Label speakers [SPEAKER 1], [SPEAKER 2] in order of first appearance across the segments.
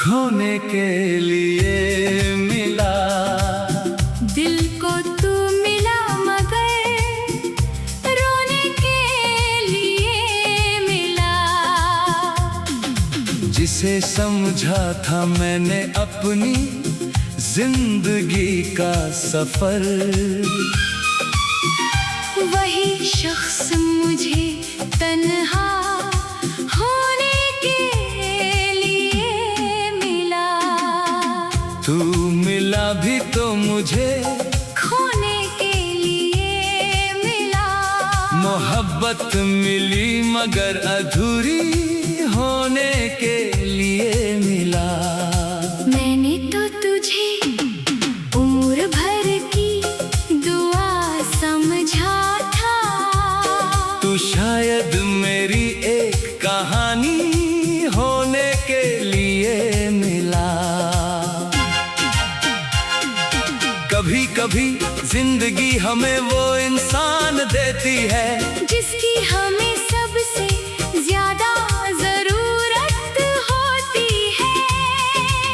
[SPEAKER 1] खोने के लिए मिला।
[SPEAKER 2] दिल को तू मिला मगर रोने के लिए मिला।
[SPEAKER 1] जिसे समझा था मैंने अपनी जिंदगी का सफर,
[SPEAKER 2] वही शख्स मुझे तन्हा होने के लिए मिला।
[SPEAKER 1] तू मिला भी तो मुझे
[SPEAKER 2] खोने के लिए मिला।
[SPEAKER 1] मोहब्बत मिली मगर अधूरी होने के लिए मिला।
[SPEAKER 2] मैंने तो तुझे उम्र भर की दुआ समझा था।
[SPEAKER 1] तू शायद मेरी एक कहानी होने के लिए मिला। कभी कभी जिंदगी हमें वो इंसान देती है
[SPEAKER 2] जिसकी हमें सबसे ज्यादा जरूरत होती है।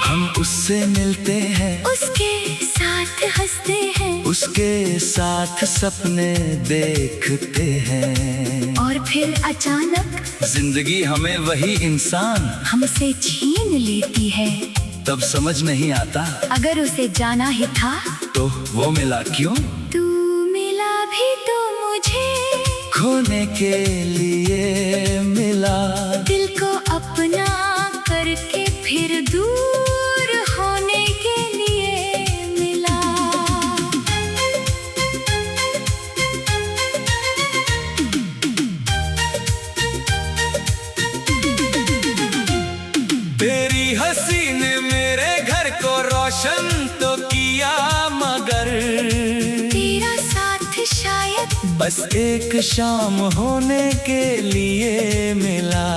[SPEAKER 1] हम उससे मिलते हैं,
[SPEAKER 2] उसके साथ हंसते हैं,
[SPEAKER 1] उसके साथ सपने देखते हैं,
[SPEAKER 2] और फिर अचानक
[SPEAKER 1] जिंदगी हमें वही इंसान
[SPEAKER 2] हमसे छीन लेती है।
[SPEAKER 1] तब समझ नहीं आता
[SPEAKER 2] अगर उसे जाना ही था
[SPEAKER 1] तो वो मिला क्यों।
[SPEAKER 2] तू मिला भी तो मुझे
[SPEAKER 1] खोने के लिए मिला।
[SPEAKER 2] दिल को अपना करके फिर दूर होने के लिए मिला।
[SPEAKER 1] तेरी हंसी ने मेरे घर को रोशन तो किया मगर
[SPEAKER 2] तेरा साथ शायद
[SPEAKER 1] बस एक शाम होने के लिए मिला।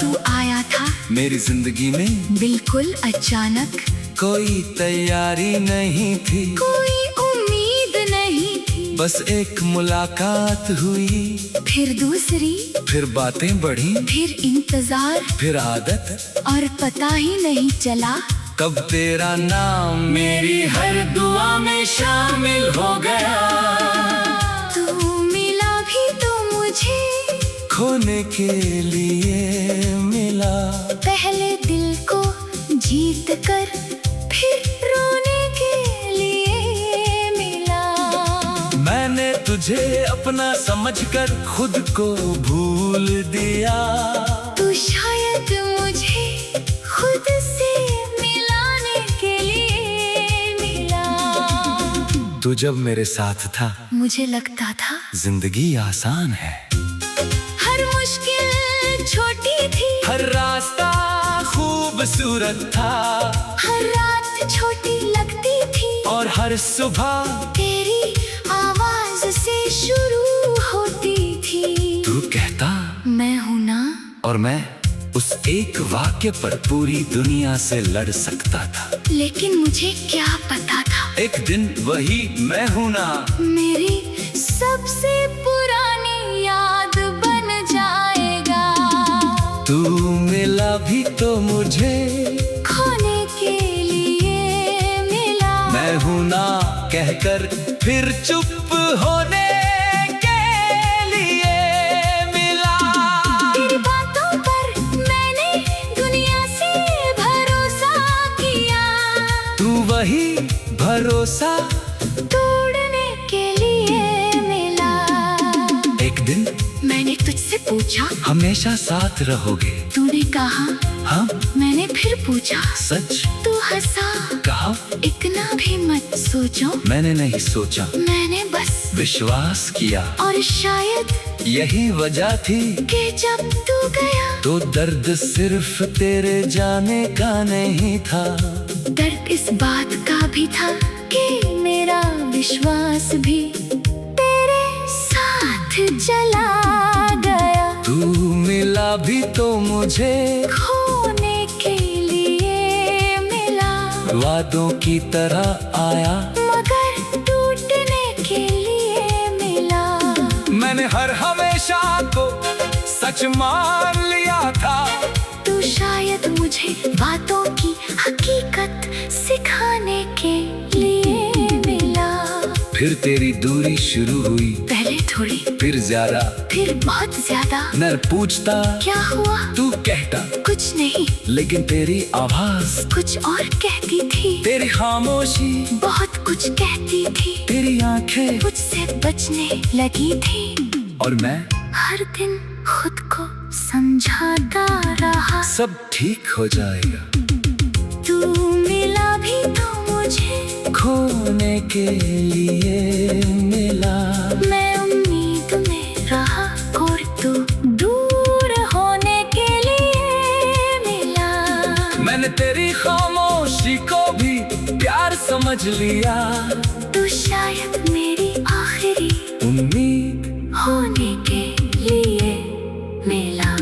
[SPEAKER 2] तू आया था
[SPEAKER 1] मेरी जिंदगी में
[SPEAKER 2] बिल्कुल अचानक,
[SPEAKER 1] कोई तैयारी नहीं थी,
[SPEAKER 2] कोई उम्मीद नहीं थी।
[SPEAKER 1] बस एक मुलाकात हुई,
[SPEAKER 2] फिर दूसरी,
[SPEAKER 1] फिर बातें बढ़ी,
[SPEAKER 2] फिर इंतजार,
[SPEAKER 1] फिर आदत,
[SPEAKER 2] और पता ही नहीं चला
[SPEAKER 1] कब तेरा नाम मेरी हर दुआ में शामिल हो गया।
[SPEAKER 2] तू मिला भी तो मुझे
[SPEAKER 1] खोने के लिए मिला।
[SPEAKER 2] पहले दिल को जीत कर फिर रोने के लिए मिला।
[SPEAKER 1] मैंने तुझे अपना समझकर खुद को भूल दिया।
[SPEAKER 2] तू शायद मुझे खुद से मिलाने के लिए मिला।
[SPEAKER 1] तू जब मेरे साथ था
[SPEAKER 2] मुझे लगता था
[SPEAKER 1] जिंदगी आसान है।
[SPEAKER 2] हर मुश्किल छोटी थी,
[SPEAKER 1] हर रास्ता खूबसूरत था,
[SPEAKER 2] हर रात छोटी लगती थी,
[SPEAKER 1] और हर सुबह
[SPEAKER 2] तेरी आवाज से शुरू होती थी।
[SPEAKER 1] तू कहता
[SPEAKER 2] मैं हूं ना,
[SPEAKER 1] और मैं उस एक वाक्य पर पूरी दुनिया से लड़ सकता था।
[SPEAKER 2] लेकिन मुझे क्या पता था
[SPEAKER 1] एक दिन वही मैं हूं ना
[SPEAKER 2] मेरी सबसे पुरानी याद बन जाएगा।
[SPEAKER 1] तू मिला भी तो मुझे
[SPEAKER 2] खोने के लिए मिला।
[SPEAKER 1] मैं हूं ना कहकर फिर चुप होने के लिए मिला।
[SPEAKER 2] तेरी बातों पर मैंने दुनिया से भरोसा किया।
[SPEAKER 1] तू वही भरोसा
[SPEAKER 2] तोड़ने के लिए मिला।
[SPEAKER 1] एक दिन
[SPEAKER 2] मैंने तुझसे पूछा
[SPEAKER 1] हमेशा साथ रहोगे।
[SPEAKER 2] तूने कहा
[SPEAKER 1] हाँ,
[SPEAKER 2] मैंने फिर पूछा
[SPEAKER 1] सच
[SPEAKER 2] तू हंसा।
[SPEAKER 1] कहा
[SPEAKER 2] इतना भी मत सोचो,
[SPEAKER 1] मैंने नहीं सोचा,
[SPEAKER 2] मैंने बस
[SPEAKER 1] विश्वास किया।
[SPEAKER 2] और शायद
[SPEAKER 1] यही वजह थी
[SPEAKER 2] कि जब तू गया
[SPEAKER 1] तो दर्द सिर्फ तेरे जाने का नहीं था,
[SPEAKER 2] दर्द इस बात का भी था कि मेरा विश्वास भी तेरे साथ चला गया।
[SPEAKER 1] तू मिला भी तो मुझे
[SPEAKER 2] खोने के लिए मिला।
[SPEAKER 1] वादों की तरह आया
[SPEAKER 2] मगर टूटने के लिए मिला।
[SPEAKER 1] मैंने हर हमेशा को सच मान लिया था।
[SPEAKER 2] तू शायद मुझे बातों की
[SPEAKER 1] फिर तेरी दूरी शुरू हुई,
[SPEAKER 2] पहले थोड़ी,
[SPEAKER 1] फिर ज्यादा,
[SPEAKER 2] फिर बहुत ज्यादा।
[SPEAKER 1] मैं पूछता
[SPEAKER 2] क्या हुआ?
[SPEAKER 1] तू कहता
[SPEAKER 2] कुछ नहीं,
[SPEAKER 1] लेकिन तेरी आवाज
[SPEAKER 2] कुछ और कहती थी।
[SPEAKER 1] तेरी खामोशी
[SPEAKER 2] बहुत कुछ कहती थी।
[SPEAKER 1] तेरी आंखें
[SPEAKER 2] मुझसे बचने लगी थी।
[SPEAKER 1] और मैं
[SPEAKER 2] हर दिन खुद को समझाता रहा,
[SPEAKER 1] सब ठीक हो जाएगा।
[SPEAKER 2] तू मिला भी तो मुझे,
[SPEAKER 1] खोने के लिए मिला।
[SPEAKER 2] मैं उम्मीद में रहा और तू दूर होने के लिए मिला।
[SPEAKER 1] मैंने तेरी खामोशी को भी प्यार समझ लिया।
[SPEAKER 2] तू शायद मेरी आखिरी
[SPEAKER 1] उम्मीद
[SPEAKER 2] होने के लिए मिला।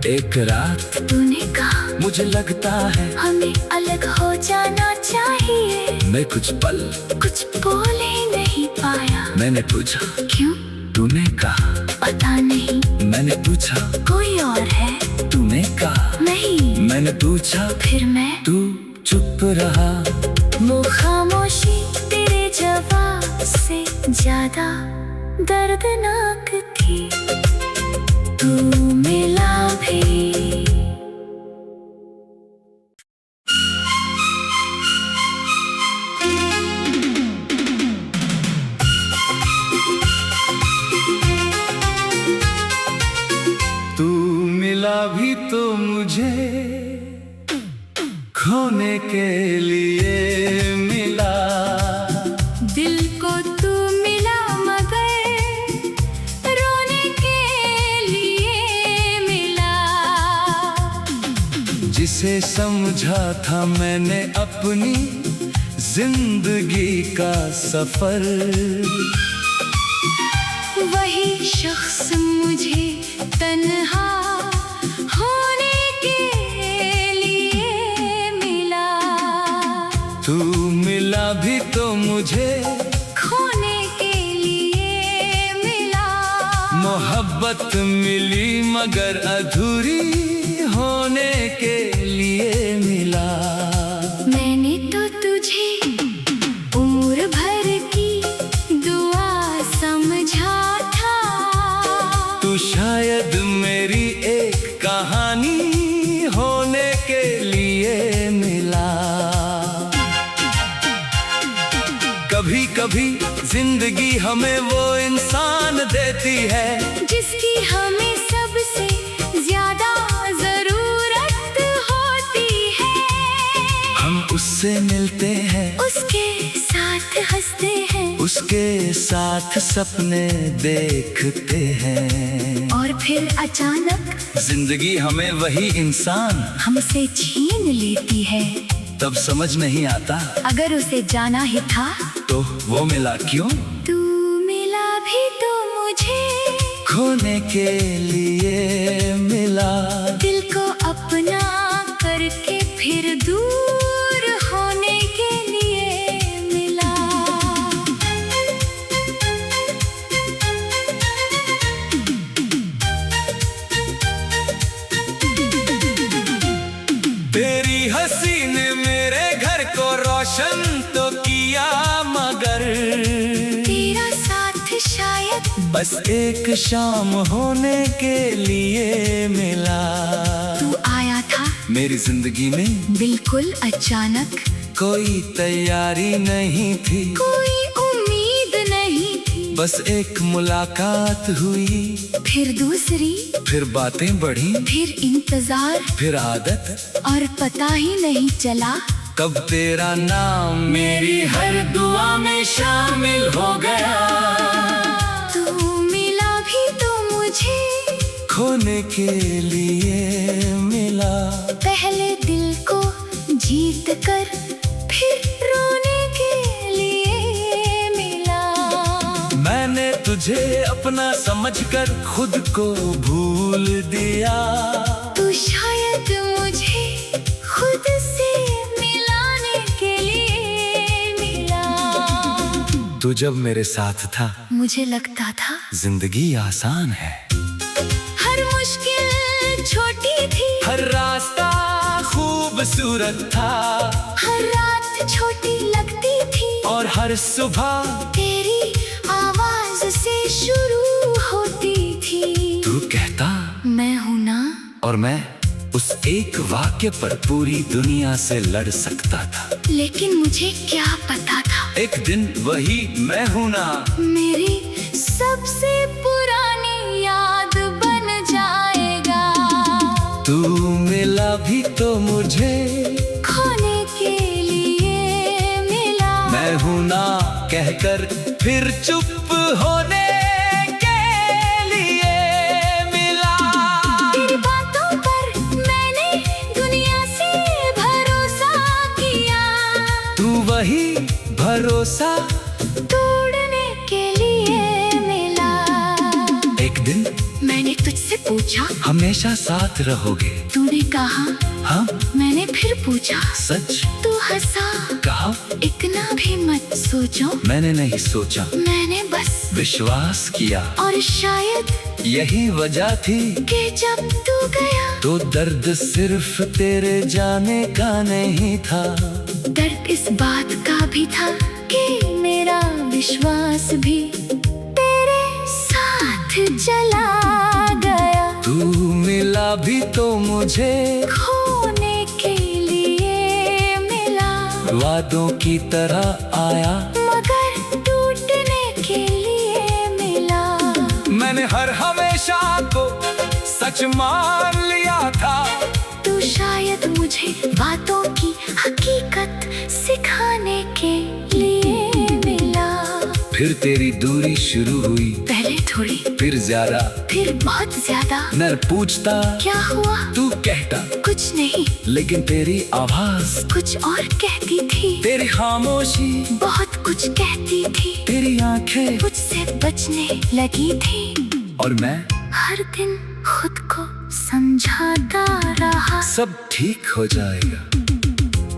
[SPEAKER 1] एक रात
[SPEAKER 2] तूने कहा
[SPEAKER 1] मुझे लगता है
[SPEAKER 2] हमें अलग हो जाना चाहिए।
[SPEAKER 1] मैं कुछ पल
[SPEAKER 2] कुछ बोल ही नहीं पाया।
[SPEAKER 1] मैंने पूछा
[SPEAKER 2] क्यों?
[SPEAKER 1] तूने कहा
[SPEAKER 2] पता नहीं।
[SPEAKER 1] मैंने पूछा
[SPEAKER 2] कोई और है?
[SPEAKER 1] तूने कहा
[SPEAKER 2] नहीं।
[SPEAKER 1] मैंने पूछा
[SPEAKER 2] फिर मैं
[SPEAKER 1] तू चुप रहा।
[SPEAKER 2] वो खामोशी तेरे जवाब से ज्यादा दर्दनाक थी। तू मिला भी।
[SPEAKER 1] तू मिला भी तो मुझे खोने के लिए मिला।
[SPEAKER 2] दिल को तू मिला मगर रोने के लिए मिला।
[SPEAKER 1] जिसे समझा था मैंने अपनी जिंदगी का सफर,
[SPEAKER 2] वही शख्स मुझे तन्हा होने के लिए मिला।
[SPEAKER 1] तू मिला भी तो मुझे
[SPEAKER 2] खोने के लिए मिला।
[SPEAKER 1] मोहब्बत मिली मगर अधूरी होने के लिए मिला।
[SPEAKER 2] मैंने तो तुझे उम्र भर की दुआ समझा था।
[SPEAKER 1] तू शायद मेरी एक कहानी होने के लिए मिला। कभी कभी जिंदगी हमें वो इंसान देती है
[SPEAKER 2] जिसकी हमें सबसे ज्यादा जरूरत होती है।
[SPEAKER 1] हम उससे मिलते हैं,
[SPEAKER 2] उसके साथ हंसते हैं,
[SPEAKER 1] उसके साथ सपने देखते हैं।
[SPEAKER 2] और फिर अचानक
[SPEAKER 1] जिंदगी हमें वही इंसान
[SPEAKER 2] हमसे छीन लेती है।
[SPEAKER 1] तब समझ नहीं आता
[SPEAKER 2] अगर उसे जाना ही था
[SPEAKER 1] तो वो मिला क्यों।
[SPEAKER 2] तू मिला भी तो मुझे
[SPEAKER 1] खोने के लिए मिला।
[SPEAKER 2] दिल को अपना करके फिर दूर होने के लिए मिला।
[SPEAKER 1] तेरी हंसी ने मेरे घर को रोशन तो किया मगर
[SPEAKER 2] तेरा साथ शायद
[SPEAKER 1] बस एक शाम होने के लिए मिला।
[SPEAKER 2] तू आया था
[SPEAKER 1] मेरी जिंदगी में
[SPEAKER 2] बिल्कुल अचानक।
[SPEAKER 1] कोई तैयारी नहीं थी,
[SPEAKER 2] कोई उम्मीद नहीं थी।
[SPEAKER 1] बस एक मुलाकात हुई,
[SPEAKER 2] फिर दूसरी,
[SPEAKER 1] फिर बातें बढ़ी,
[SPEAKER 2] फिर इंतजार,
[SPEAKER 1] फिर आदत,
[SPEAKER 2] और पता ही नहीं चला
[SPEAKER 1] कब तेरा नाम मेरी हर दुआ में शामिल हो गया।
[SPEAKER 2] तू मिला भी तो मुझे
[SPEAKER 1] खोने के लिए मिला।
[SPEAKER 2] पहले दिल को जीत कर फिर रोने के लिए मिला।
[SPEAKER 1] मैंने तुझे अपना समझकर खुद को भूल दिया।
[SPEAKER 2] तू शायद मुझे खुद से मिलाने के लिए मिला।
[SPEAKER 1] तू जब मेरे साथ था
[SPEAKER 2] मुझे लगता था
[SPEAKER 1] जिंदगी आसान है।
[SPEAKER 2] हर मुश्किल छोटी थी,
[SPEAKER 1] हर रास्ता खूबसूरत था,
[SPEAKER 2] हर रात छोटी लगती थी,
[SPEAKER 1] और हर सुबह
[SPEAKER 2] तेरी शुरू होती थी।
[SPEAKER 1] तू कहता
[SPEAKER 2] मैं हूँ ना,
[SPEAKER 1] और मैं उस एक वाक्य पर पूरी दुनिया से लड़ सकता था।
[SPEAKER 2] लेकिन मुझे क्या पता था
[SPEAKER 1] एक दिन वही मैं हूँ ना
[SPEAKER 2] मेरी सबसे पुरानी याद बन जाएगा।
[SPEAKER 1] तू मिला भी तो मुझे
[SPEAKER 2] खोने के लिए मिला।
[SPEAKER 1] मैं हूँ ना कहकर फिर चुप होने के लिए मिला।
[SPEAKER 2] तेरी बातों पर मैंने दुनिया से भरोसा किया।
[SPEAKER 1] तू वही भरोसा
[SPEAKER 2] तोड़ने के लिए मिला।
[SPEAKER 1] एक दिन
[SPEAKER 2] मैंने तुझसे पूछा
[SPEAKER 1] हमेशा साथ रहोगे।
[SPEAKER 2] तूने कहा
[SPEAKER 1] हाँ
[SPEAKER 2] मैंने फिर पूछा
[SPEAKER 1] सच
[SPEAKER 2] तू हंसा।
[SPEAKER 1] कहा
[SPEAKER 2] इतना भी मत सोचो,
[SPEAKER 1] मैंने नहीं सोचा,
[SPEAKER 2] मैंने बस
[SPEAKER 1] विश्वास किया।
[SPEAKER 2] और शायद
[SPEAKER 1] यही वजह थी
[SPEAKER 2] कि जब तू गया
[SPEAKER 1] तो दर्द सिर्फ तेरे जाने का नहीं था।
[SPEAKER 2] दर्द इस बात का भी था कि मेरा विश्वास भी तेरे साथ चला गया।
[SPEAKER 1] तू मिला भी तो मुझे
[SPEAKER 2] खोने के लिए मिला,
[SPEAKER 1] वादों की तरह आया।
[SPEAKER 2] मगर टूटने के लिए मिला।
[SPEAKER 1] मैंने हर हमेशा को सच मान लिया था।
[SPEAKER 2] तू शायद मुझे बातों की हकीकत सिखाने के लिए मिला।
[SPEAKER 1] फिर तेरी दूरी शुरू हुई,
[SPEAKER 2] पहले थोड़ी,
[SPEAKER 1] फिर ज्यादा।
[SPEAKER 2] फिर बहुत ज्यादा।
[SPEAKER 1] मैं पूछता
[SPEAKER 2] क्या हुआ?
[SPEAKER 1] तू कहता
[SPEAKER 2] कुछ नहीं,
[SPEAKER 1] लेकिन तेरी आवाज,
[SPEAKER 2] कुछ और कहती थी।
[SPEAKER 1] तेरी खामोशी,
[SPEAKER 2] बहुत कुछ कहती थी।
[SPEAKER 1] तेरी आंखें
[SPEAKER 2] मुझसे बचने लगी थी।
[SPEAKER 1] और मैं
[SPEAKER 2] हर दिन खुद को समझाता रहा
[SPEAKER 1] सब ठीक हो जाएगा।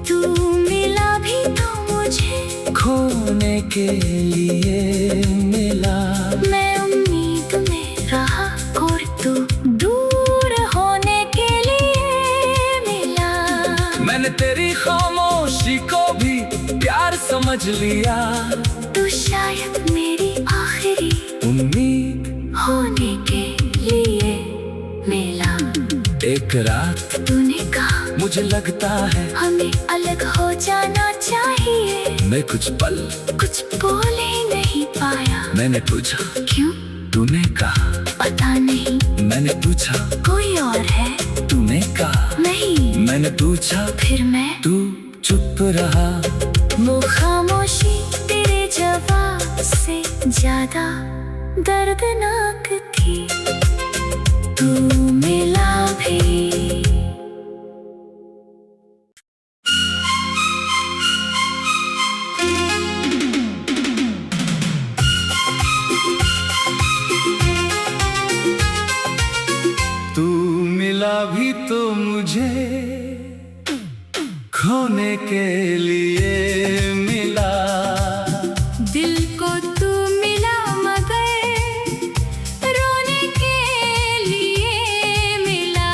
[SPEAKER 2] तू मिला भी तो मुझे
[SPEAKER 1] खोने के लिए मिला।
[SPEAKER 2] मैं उम्मीद में रहा और तू दूर होने के लिए मिला।
[SPEAKER 1] मैंने तेरी खामोशी को भी प्यार समझ लिया।
[SPEAKER 2] तू शायद मेरी आखिरी
[SPEAKER 1] उम्मीद
[SPEAKER 2] होने के लिए मिला।
[SPEAKER 1] एक रात
[SPEAKER 2] तूने कहा
[SPEAKER 1] मुझे लगता है
[SPEAKER 2] हमें अलग हो जाना चाहिए।
[SPEAKER 1] मैं कुछ पल
[SPEAKER 2] कुछ बोल ही नहीं पाया।
[SPEAKER 1] मैंने पूछा
[SPEAKER 2] क्यों?
[SPEAKER 1] तूने कहा
[SPEAKER 2] पता नहीं।
[SPEAKER 1] मैंने पूछा
[SPEAKER 2] कोई और है?
[SPEAKER 1] तूने कहा
[SPEAKER 2] नहीं।
[SPEAKER 1] मैंने पूछा
[SPEAKER 2] फिर मैं
[SPEAKER 1] तू चुप रहा।
[SPEAKER 2] वो खामोशी तेरे जवाब से ज्यादा दर्दनाक थी। तू मिला भी।
[SPEAKER 1] तू मिला भी तो मुझे खोने के लिए मिला।
[SPEAKER 2] दिल को तू मिला मगर रोने के लिए मिला।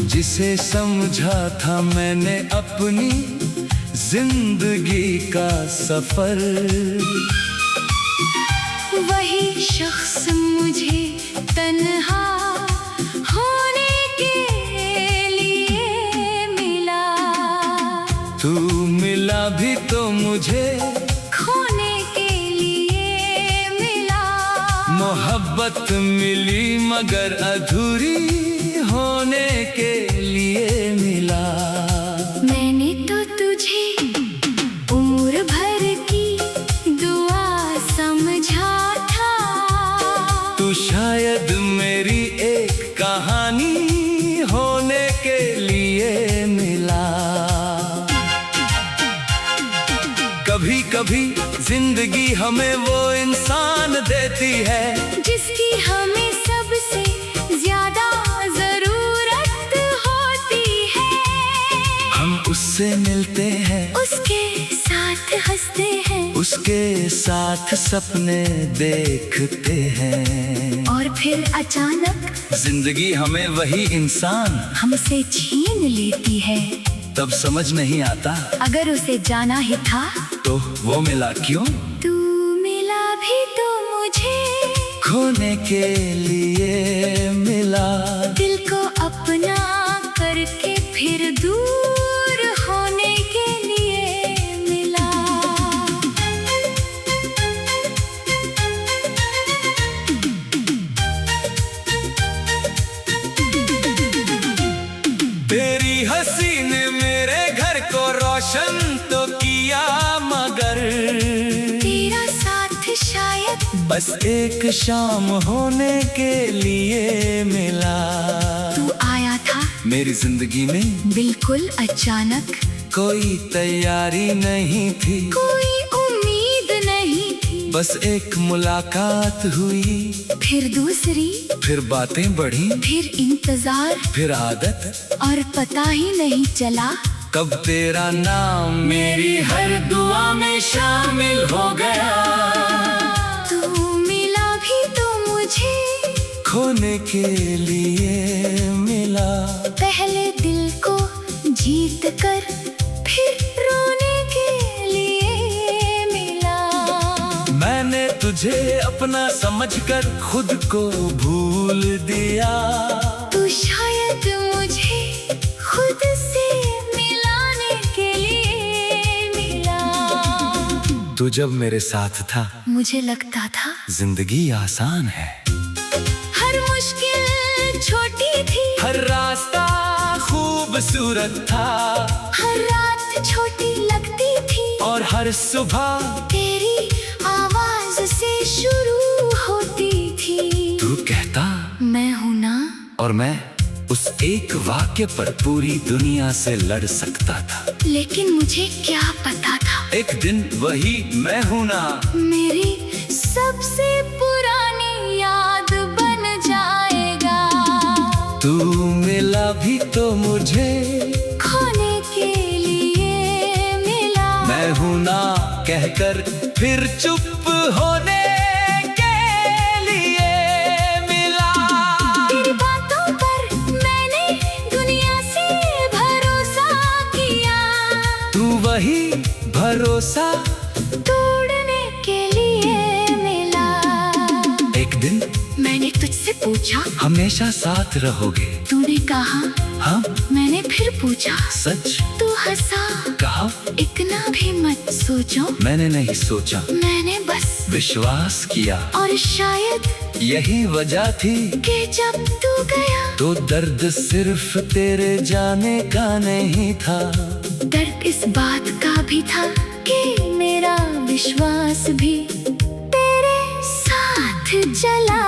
[SPEAKER 1] जिसे समझा था मैंने अपनी जिंदगी का सफर,
[SPEAKER 2] वही शख्स मुझे तन्हा होने के लिए मिला।
[SPEAKER 1] तू मिला भी तो मुझे
[SPEAKER 2] खोने के लिए मिला।
[SPEAKER 1] मोहब्बत मिली मगर अधूरी होने के लिए मिला।
[SPEAKER 2] मैंने तो तुझे उम्र भर की दुआ समझा था।
[SPEAKER 1] तू शायद मेरी एक कहानी होने के लिए मिला। कभी कभी जिंदगी हमें वो इंसान देती है
[SPEAKER 2] जिसकी हमें सबसे ज्यादा जरूरत होती है।
[SPEAKER 1] हम उससे मिलते हैं,
[SPEAKER 2] उसके साथ हंसते हैं,
[SPEAKER 1] उसके साथ सपने देखते हैं।
[SPEAKER 2] और फिर अचानक
[SPEAKER 1] जिंदगी हमें वही इंसान
[SPEAKER 2] हमसे छीन लेती है।
[SPEAKER 1] तब समझ नहीं आता
[SPEAKER 2] अगर उसे जाना ही था
[SPEAKER 1] तो वो मिला क्यों।
[SPEAKER 2] तू मिला भी तो मुझे
[SPEAKER 1] खोने के लिए मिला।
[SPEAKER 2] दिल को अपना करके फिर दूर होने के लिए मिला।
[SPEAKER 1] तेरी हंसी ने मेरे घर को रोशन तो किया, मगर
[SPEAKER 2] तेरा साथ शायद
[SPEAKER 1] बस एक शाम होने के लिए मिला।
[SPEAKER 2] तू आया था
[SPEAKER 1] मेरी जिंदगी में
[SPEAKER 2] बिल्कुल अचानक,
[SPEAKER 1] कोई तैयारी नहीं थी,
[SPEAKER 2] कोई उम्मीद नहीं थी।
[SPEAKER 1] बस एक मुलाकात हुई,
[SPEAKER 2] फिर दूसरी,
[SPEAKER 1] फिर बातें बढ़ी,
[SPEAKER 2] फिर इंतजार,
[SPEAKER 1] फिर आदत,
[SPEAKER 2] और पता ही नहीं चला
[SPEAKER 1] कब तेरा नाम मेरी हर दुआ में शामिल हो गया।
[SPEAKER 2] तू मिला भी तो मुझे
[SPEAKER 1] खोने के लिए मिला।
[SPEAKER 2] पहले दिल को जीत कर फिर रोने के लिए मिला।
[SPEAKER 1] मैंने तुझे अपना समझकर खुद को भूल दिया।
[SPEAKER 2] तू शायद मुझे खुद से मिलाने के लिए मिला।
[SPEAKER 1] तू जब मेरे साथ था
[SPEAKER 2] मुझे लगता था
[SPEAKER 1] जिंदगी आसान है।
[SPEAKER 2] हर मुश्किल छोटी थी,
[SPEAKER 1] हर रास्ता खूबसूरत था,
[SPEAKER 2] हर रात छोटी लगती थी,
[SPEAKER 1] और हर सुबह
[SPEAKER 2] तेरी आवाज से शुरू होती थी।
[SPEAKER 1] तू कहता
[SPEAKER 2] मैं हूँ ना,
[SPEAKER 1] और मैं उस एक वाक्य पर पूरी दुनिया से लड़ सकता था।
[SPEAKER 2] लेकिन मुझे क्या पता था
[SPEAKER 1] एक दिन वही मैं हूं ना
[SPEAKER 2] मेरी सबसे पुरानी याद बन जाएगा।
[SPEAKER 1] तू मिला भी तो मुझे
[SPEAKER 2] खोने के लिए मिला।
[SPEAKER 1] मैं हूं ना कहकर फिर चुप होने के लिए मिला।
[SPEAKER 2] तेरी बातों पर मैंने दुनिया से भरोसा किया।
[SPEAKER 1] तू वही भरोसा
[SPEAKER 2] तोड़ने के लिए मिला।
[SPEAKER 1] एक दिन
[SPEAKER 2] मैंने तुझसे पूछा
[SPEAKER 1] हमेशा साथ रहोगे।
[SPEAKER 2] तूने कहा
[SPEAKER 1] हाँ
[SPEAKER 2] मैंने फिर पूछा
[SPEAKER 1] सच
[SPEAKER 2] तू हंसा।
[SPEAKER 1] कहा
[SPEAKER 2] इतना भी मत सोचो,
[SPEAKER 1] मैंने नहीं सोचा,
[SPEAKER 2] मैंने बस
[SPEAKER 1] विश्वास किया।
[SPEAKER 2] और शायद
[SPEAKER 1] यही वजह थी
[SPEAKER 2] कि जब तू गया
[SPEAKER 1] तो दर्द सिर्फ तेरे जाने का नहीं था।
[SPEAKER 2] दर्द इस बात का भी था कि मेरा विश्वास भी तेरे साथ चला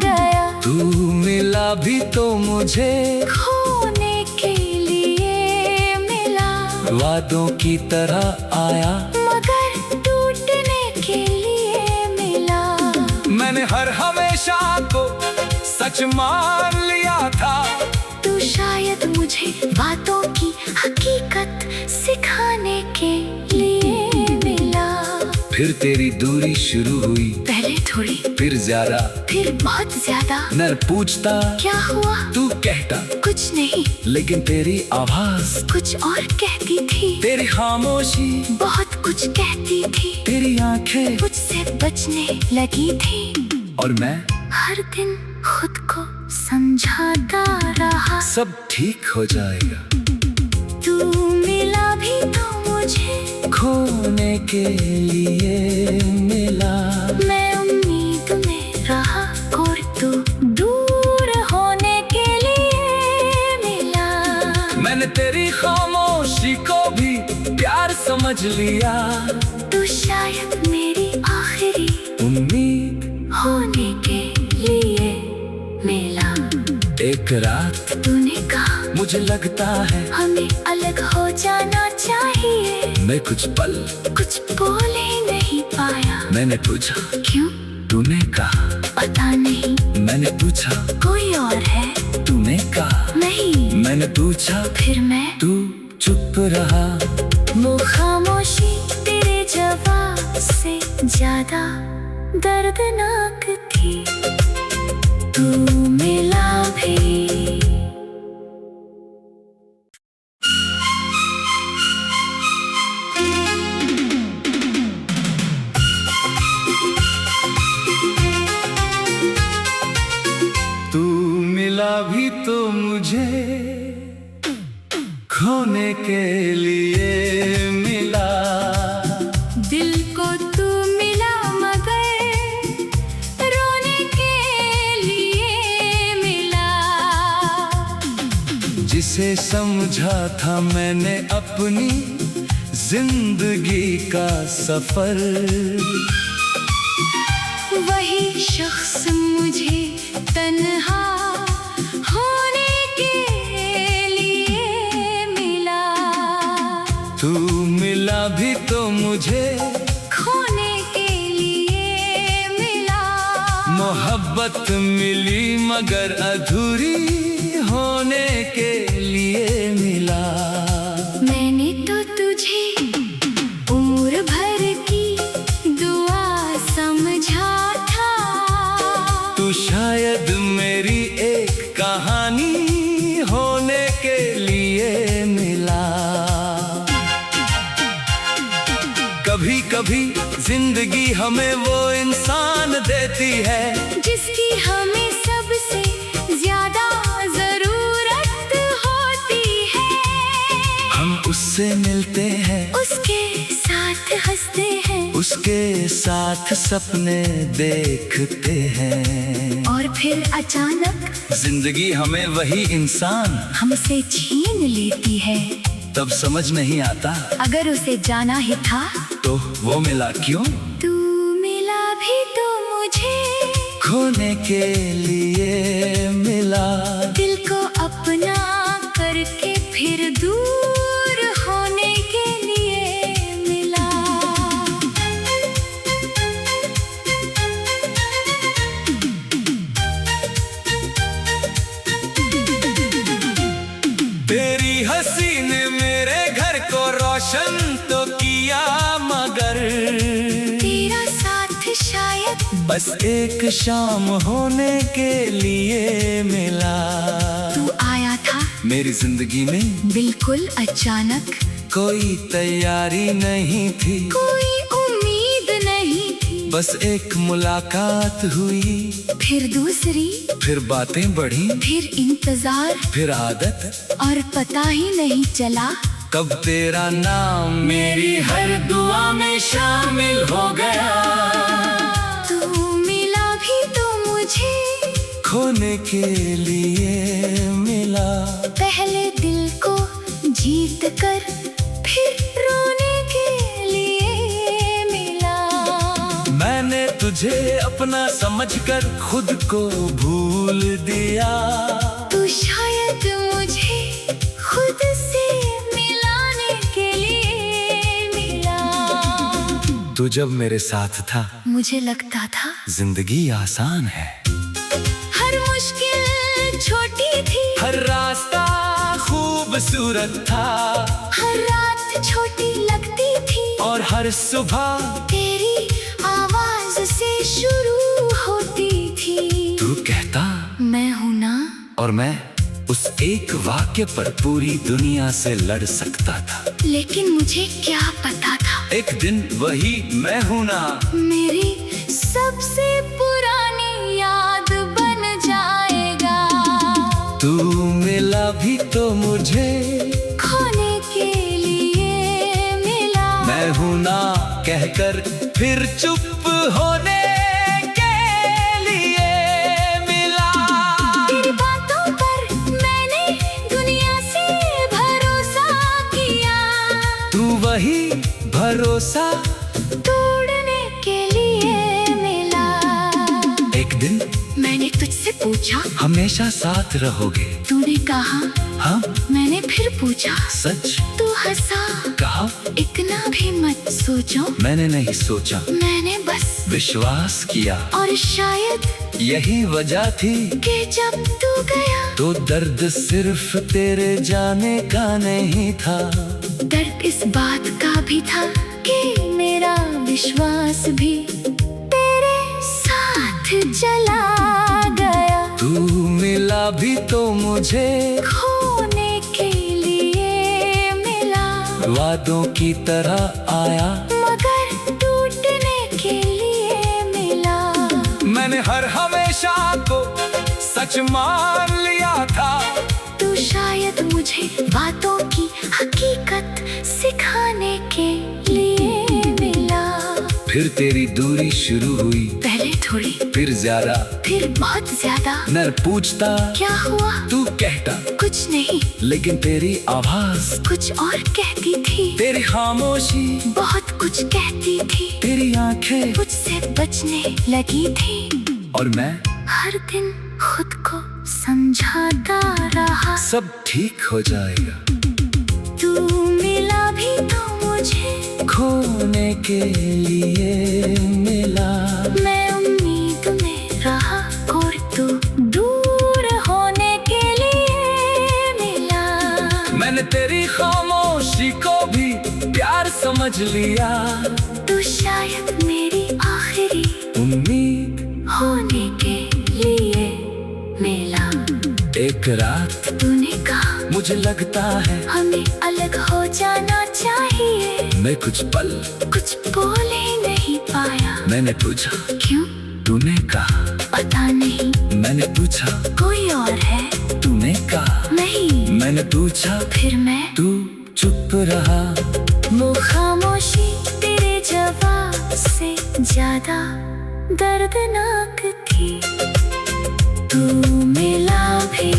[SPEAKER 2] गया।
[SPEAKER 1] तू मिला भी तो मुझे
[SPEAKER 2] खोने के लिए मिला,
[SPEAKER 1] वादों की तरह आया,
[SPEAKER 2] मगर टूटने के लिए मिला।
[SPEAKER 1] मैंने हर हमेशा को सच मान लिया था।
[SPEAKER 2] तू शायद मुझे बातों की हकीकत सिखाने के लिए मिला।
[SPEAKER 1] फिर तेरी दूरी शुरू हुई,
[SPEAKER 2] पहले थोड़ी,
[SPEAKER 1] फिर ज्यादा,
[SPEAKER 2] फिर बहुत ज्यादा।
[SPEAKER 1] न पूछता
[SPEAKER 2] क्या हुआ,
[SPEAKER 1] तू कहता
[SPEAKER 2] कुछ नहीं,
[SPEAKER 1] लेकिन तेरी आवाज,
[SPEAKER 2] कुछ और कहती थी।
[SPEAKER 1] तेरी खामोशी,
[SPEAKER 2] बहुत कुछ कहती थी।
[SPEAKER 1] तेरी आंखें,
[SPEAKER 2] मुझसे बचने लगी थी।
[SPEAKER 1] और मैं
[SPEAKER 2] हर दिन खुद को समझाता रहा
[SPEAKER 1] सब ठीक हो जाएगा।
[SPEAKER 2] तू मिला भी तो मुझे
[SPEAKER 1] खोने के लिए मिला।
[SPEAKER 2] मैं उम्मीद में रहा और तू दूर होने के लिए मिला।
[SPEAKER 1] मैंने तेरी खामोशी को भी प्यार समझ लिया।
[SPEAKER 2] तू शायद मेरी आखिरी
[SPEAKER 1] उम्मीद
[SPEAKER 2] होने के लिए मिला।
[SPEAKER 1] एक रात
[SPEAKER 2] तूने कहा
[SPEAKER 1] मुझे लगता है
[SPEAKER 2] हमें अलग हो जाना चाहिए।
[SPEAKER 1] मैं कुछ पल
[SPEAKER 2] कुछ बोल ही नहीं पाया।
[SPEAKER 1] मैंने पूछा
[SPEAKER 2] क्यों,
[SPEAKER 1] तूने कहा
[SPEAKER 2] पता नहीं,
[SPEAKER 1] मैंने पूछा
[SPEAKER 2] कोई और है।
[SPEAKER 1] तूने कहा
[SPEAKER 2] नहीं,
[SPEAKER 1] मैंने पूछा
[SPEAKER 2] फिर मैं
[SPEAKER 1] तू चुप रहा।
[SPEAKER 2] वो खामोशी तेरे जवाब से ज्यादा दर्दनाक थी। तू मिला भी
[SPEAKER 1] खोने के लिए मिला।
[SPEAKER 2] दिल को तू मिला मगर रोने के लिए मिला।
[SPEAKER 1] जिसे समझा था मैंने अपनी जिंदगी का सफर,
[SPEAKER 2] वही शख्स मुझे तन्हा होने के लिए मिला।
[SPEAKER 1] तू मिला भी तो मुझे
[SPEAKER 2] खोने के लिए मिला।
[SPEAKER 1] मोहब्बत मिली मगर अधूरी होने के लिए मिला।
[SPEAKER 2] मैंने तो तुझे उम्र भर की दुआ समझा था।
[SPEAKER 1] तू शायद मेरी एक कहानी होने के लिए मिला। कभी कभी जिंदगी हमें वो इंसान देती है
[SPEAKER 2] जिसकी हमें सबसे ज्यादा जरूरत होती है।
[SPEAKER 1] हम उससे मिलते हैं,
[SPEAKER 2] उसके साथ हंसते हैं,
[SPEAKER 1] उसके साथ सपने देखते हैं,
[SPEAKER 2] और फिर अचानक
[SPEAKER 1] जिंदगी हमें वही इंसान
[SPEAKER 2] हमसे छीन लेती है।
[SPEAKER 1] तब समझ नहीं आता
[SPEAKER 2] अगर उसे जाना ही था
[SPEAKER 1] तो वो मिला क्यों।
[SPEAKER 2] तू मिला भी तो मुझे
[SPEAKER 1] खोने के लिए मिला।
[SPEAKER 2] दिल को अपना करके फिर दूर होने के लिए मिला।
[SPEAKER 1] तेरी हंसी ने मेरे घर को रोशन तो किया मगर
[SPEAKER 2] तेरा साथ शायद
[SPEAKER 1] बस एक शाम होने के लिए मिला।
[SPEAKER 2] तू आया था
[SPEAKER 1] मेरी जिंदगी में
[SPEAKER 2] बिल्कुल अचानक,
[SPEAKER 1] कोई तैयारी नहीं थी,
[SPEAKER 2] कोई उम्मीद नहीं थी।
[SPEAKER 1] बस एक मुलाकात हुई,
[SPEAKER 2] फिर दूसरी,
[SPEAKER 1] फिर बातें बढ़ी,
[SPEAKER 2] फिर इंतजार,
[SPEAKER 1] फिर आदत,
[SPEAKER 2] और पता ही नहीं चला
[SPEAKER 1] कब तेरा नाम मेरी हर दुआ में शामिल हो गया।
[SPEAKER 2] तू मिला भी तो मुझे
[SPEAKER 1] खोने के लिए मिला।
[SPEAKER 2] पहले दिल को जीत कर फिर रोने के लिए मिला।
[SPEAKER 1] मैंने तुझे अपना समझकर खुद को भूल दिया।
[SPEAKER 2] तू शायद मुझे खुद से मिलाने के लिए मिला।
[SPEAKER 1] तू जब मेरे साथ था
[SPEAKER 2] मुझे लगता था
[SPEAKER 1] जिंदगी आसान है।
[SPEAKER 2] हर मुश्किल छोटी थी,
[SPEAKER 1] हर रास्ता खूबसूरत था,
[SPEAKER 2] हर रात छोटी लगती थी,
[SPEAKER 1] और हर सुबह
[SPEAKER 2] तेरी आवाज से शुरू होती थी।
[SPEAKER 1] तू कहता
[SPEAKER 2] मैं हूं ना,
[SPEAKER 1] और मैं उस एक वाक्य पर पूरी दुनिया से लड़ सकता था।
[SPEAKER 2] लेकिन मुझे क्या पता था
[SPEAKER 1] एक दिन वही मैं हूं ना
[SPEAKER 2] मेरी सबसे पुरानी याद बन जाएगा।
[SPEAKER 1] तू मिला भी तो मुझे
[SPEAKER 2] खोने के लिए मिला।
[SPEAKER 1] मैं हूं ना कहकर फिर चुप होने के लिए मिला।
[SPEAKER 2] तेरी बातों पर मैंने दुनिया से भरोसा किया।
[SPEAKER 1] तू वही भरोसा
[SPEAKER 2] तोड़ने के लिए मिला।
[SPEAKER 1] एक दिन
[SPEAKER 2] मैंने तुझसे पूछा
[SPEAKER 1] हमेशा साथ रहोगे।
[SPEAKER 2] तूने कहा
[SPEAKER 1] हाँ
[SPEAKER 2] मैंने फिर पूछा,
[SPEAKER 1] सच
[SPEAKER 2] तू हंसा।
[SPEAKER 1] कहा
[SPEAKER 2] इतना भी मत सोचो,
[SPEAKER 1] मैंने नहीं सोचा,
[SPEAKER 2] मैंने बस
[SPEAKER 1] विश्वास किया।
[SPEAKER 2] और शायद
[SPEAKER 1] यही वजह थी
[SPEAKER 2] कि जब तू गया
[SPEAKER 1] तो दर्द सिर्फ तेरे जाने का नहीं था।
[SPEAKER 2] दर्द इस बात का भी था कि मेरा विश्वास भी तेरे साथ चला गया।
[SPEAKER 1] तू मिला भी तो मुझे
[SPEAKER 2] खोने के लिए मिला।
[SPEAKER 1] वादों की तरह आया
[SPEAKER 2] मगर टूटने के लिए मिला।
[SPEAKER 1] मैंने हर हमेशा को सच मान लिया था।
[SPEAKER 2] तू शायद मुझे बातों की
[SPEAKER 1] फिर तेरी दूरी शुरू हुई,
[SPEAKER 2] पहले थोड़ी,
[SPEAKER 1] फिर ज्यादा,
[SPEAKER 2] फिर बहुत ज्यादा।
[SPEAKER 1] न पूछता
[SPEAKER 2] क्या हुआ?
[SPEAKER 1] तू कहता
[SPEAKER 2] कुछ नहीं,
[SPEAKER 1] लेकिन तेरी आवाज
[SPEAKER 2] कुछ और कहती थी।
[SPEAKER 1] तेरी खामोशी
[SPEAKER 2] बहुत कुछ कहती थी।
[SPEAKER 1] तेरी आंखें
[SPEAKER 2] मुझसे बचने लगी थी।
[SPEAKER 1] और मैं
[SPEAKER 2] हर दिन खुद को समझाता रहा,
[SPEAKER 1] सब ठीक हो जाएगा।
[SPEAKER 2] तू मिला भी तो मुझे
[SPEAKER 1] खोने के लिए मिला।
[SPEAKER 2] मैं उम्मीद में रहा और तू दूर होने के लिए मिला।
[SPEAKER 1] मैंने तेरी खामोशी को भी प्यार समझ लिया।
[SPEAKER 2] तू शायद मेरी आखिरी
[SPEAKER 1] उम्मीद
[SPEAKER 2] होने के लिए मिला।
[SPEAKER 1] एक रात
[SPEAKER 2] तूने कहा
[SPEAKER 1] मुझे लगता है
[SPEAKER 2] हमें अलग हो जाना चाहिए।
[SPEAKER 1] मैं कुछ पल
[SPEAKER 2] कुछ बोल ही नहीं पाया।
[SPEAKER 1] मैंने पूछा
[SPEAKER 2] क्यों?
[SPEAKER 1] तूने कहा
[SPEAKER 2] पता नहीं।
[SPEAKER 1] मैंने पूछा
[SPEAKER 2] कोई और है?
[SPEAKER 1] तूने कहा
[SPEAKER 2] नहीं।
[SPEAKER 1] मैंने पूछा
[SPEAKER 2] फिर मैं
[SPEAKER 1] तू चुप रहा।
[SPEAKER 2] वो खामोशी तेरे जवाब से ज्यादा दर्दनाक थी। तू मिला भी।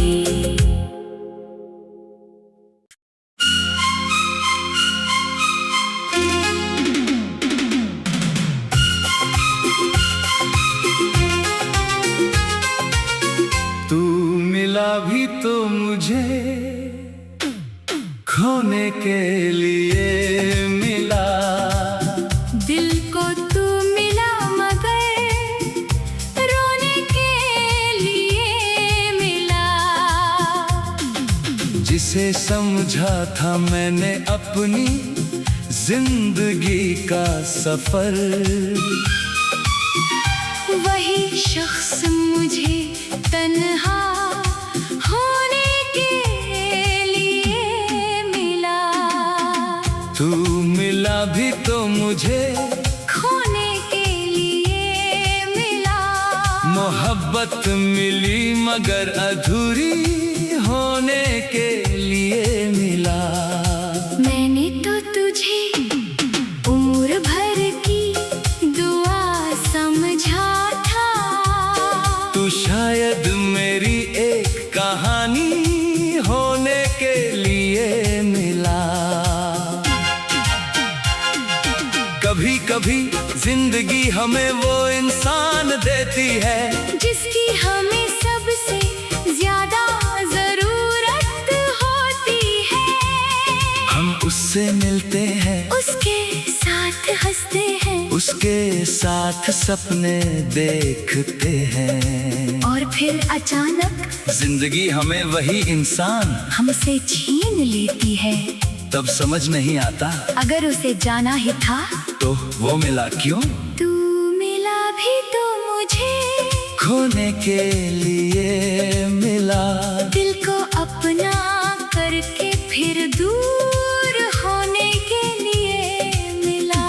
[SPEAKER 1] तू मिला भी तो मुझे खोने के लिए मिला।
[SPEAKER 2] दिल को तू मिला मगर रोने के लिए मिला।
[SPEAKER 1] जिसे समझा था मैंने अपनी जिंदगी का सफर,
[SPEAKER 2] वही शख्स मुझे तन्हा होने के लिए मिला।
[SPEAKER 1] तू मिला भी तो मुझे
[SPEAKER 2] खोने के लिए मिला।
[SPEAKER 1] मोहब्बत मिली मगर अधूरी होने के लिए मिला।
[SPEAKER 2] मैंने तो तुझे उम्र भर की दुआ समझा था।
[SPEAKER 1] तू शायद मेरी एक कहानी होने के लिए मिला। कभी कभी जिंदगी हमें वो इंसान देती है
[SPEAKER 2] जिसकी हमें सबसे ज्यादा जरूरत होती है।
[SPEAKER 1] हम उससे मिलते हैं,
[SPEAKER 2] उसके साथ हंसते हैं,
[SPEAKER 1] उसके साथ सपने देखते हैं,
[SPEAKER 2] और फिर अचानक
[SPEAKER 1] जिंदगी हमें वही इंसान
[SPEAKER 2] हमसे छीन लेती है।
[SPEAKER 1] तब समझ नहीं आता
[SPEAKER 2] अगर उसे जाना ही था
[SPEAKER 1] तो वो मिला क्यों।
[SPEAKER 2] तू मिला भी तो मुझे
[SPEAKER 1] खोने के लिए मिला।
[SPEAKER 2] दिल को अपना करके फिर दूर होने के लिए मिला।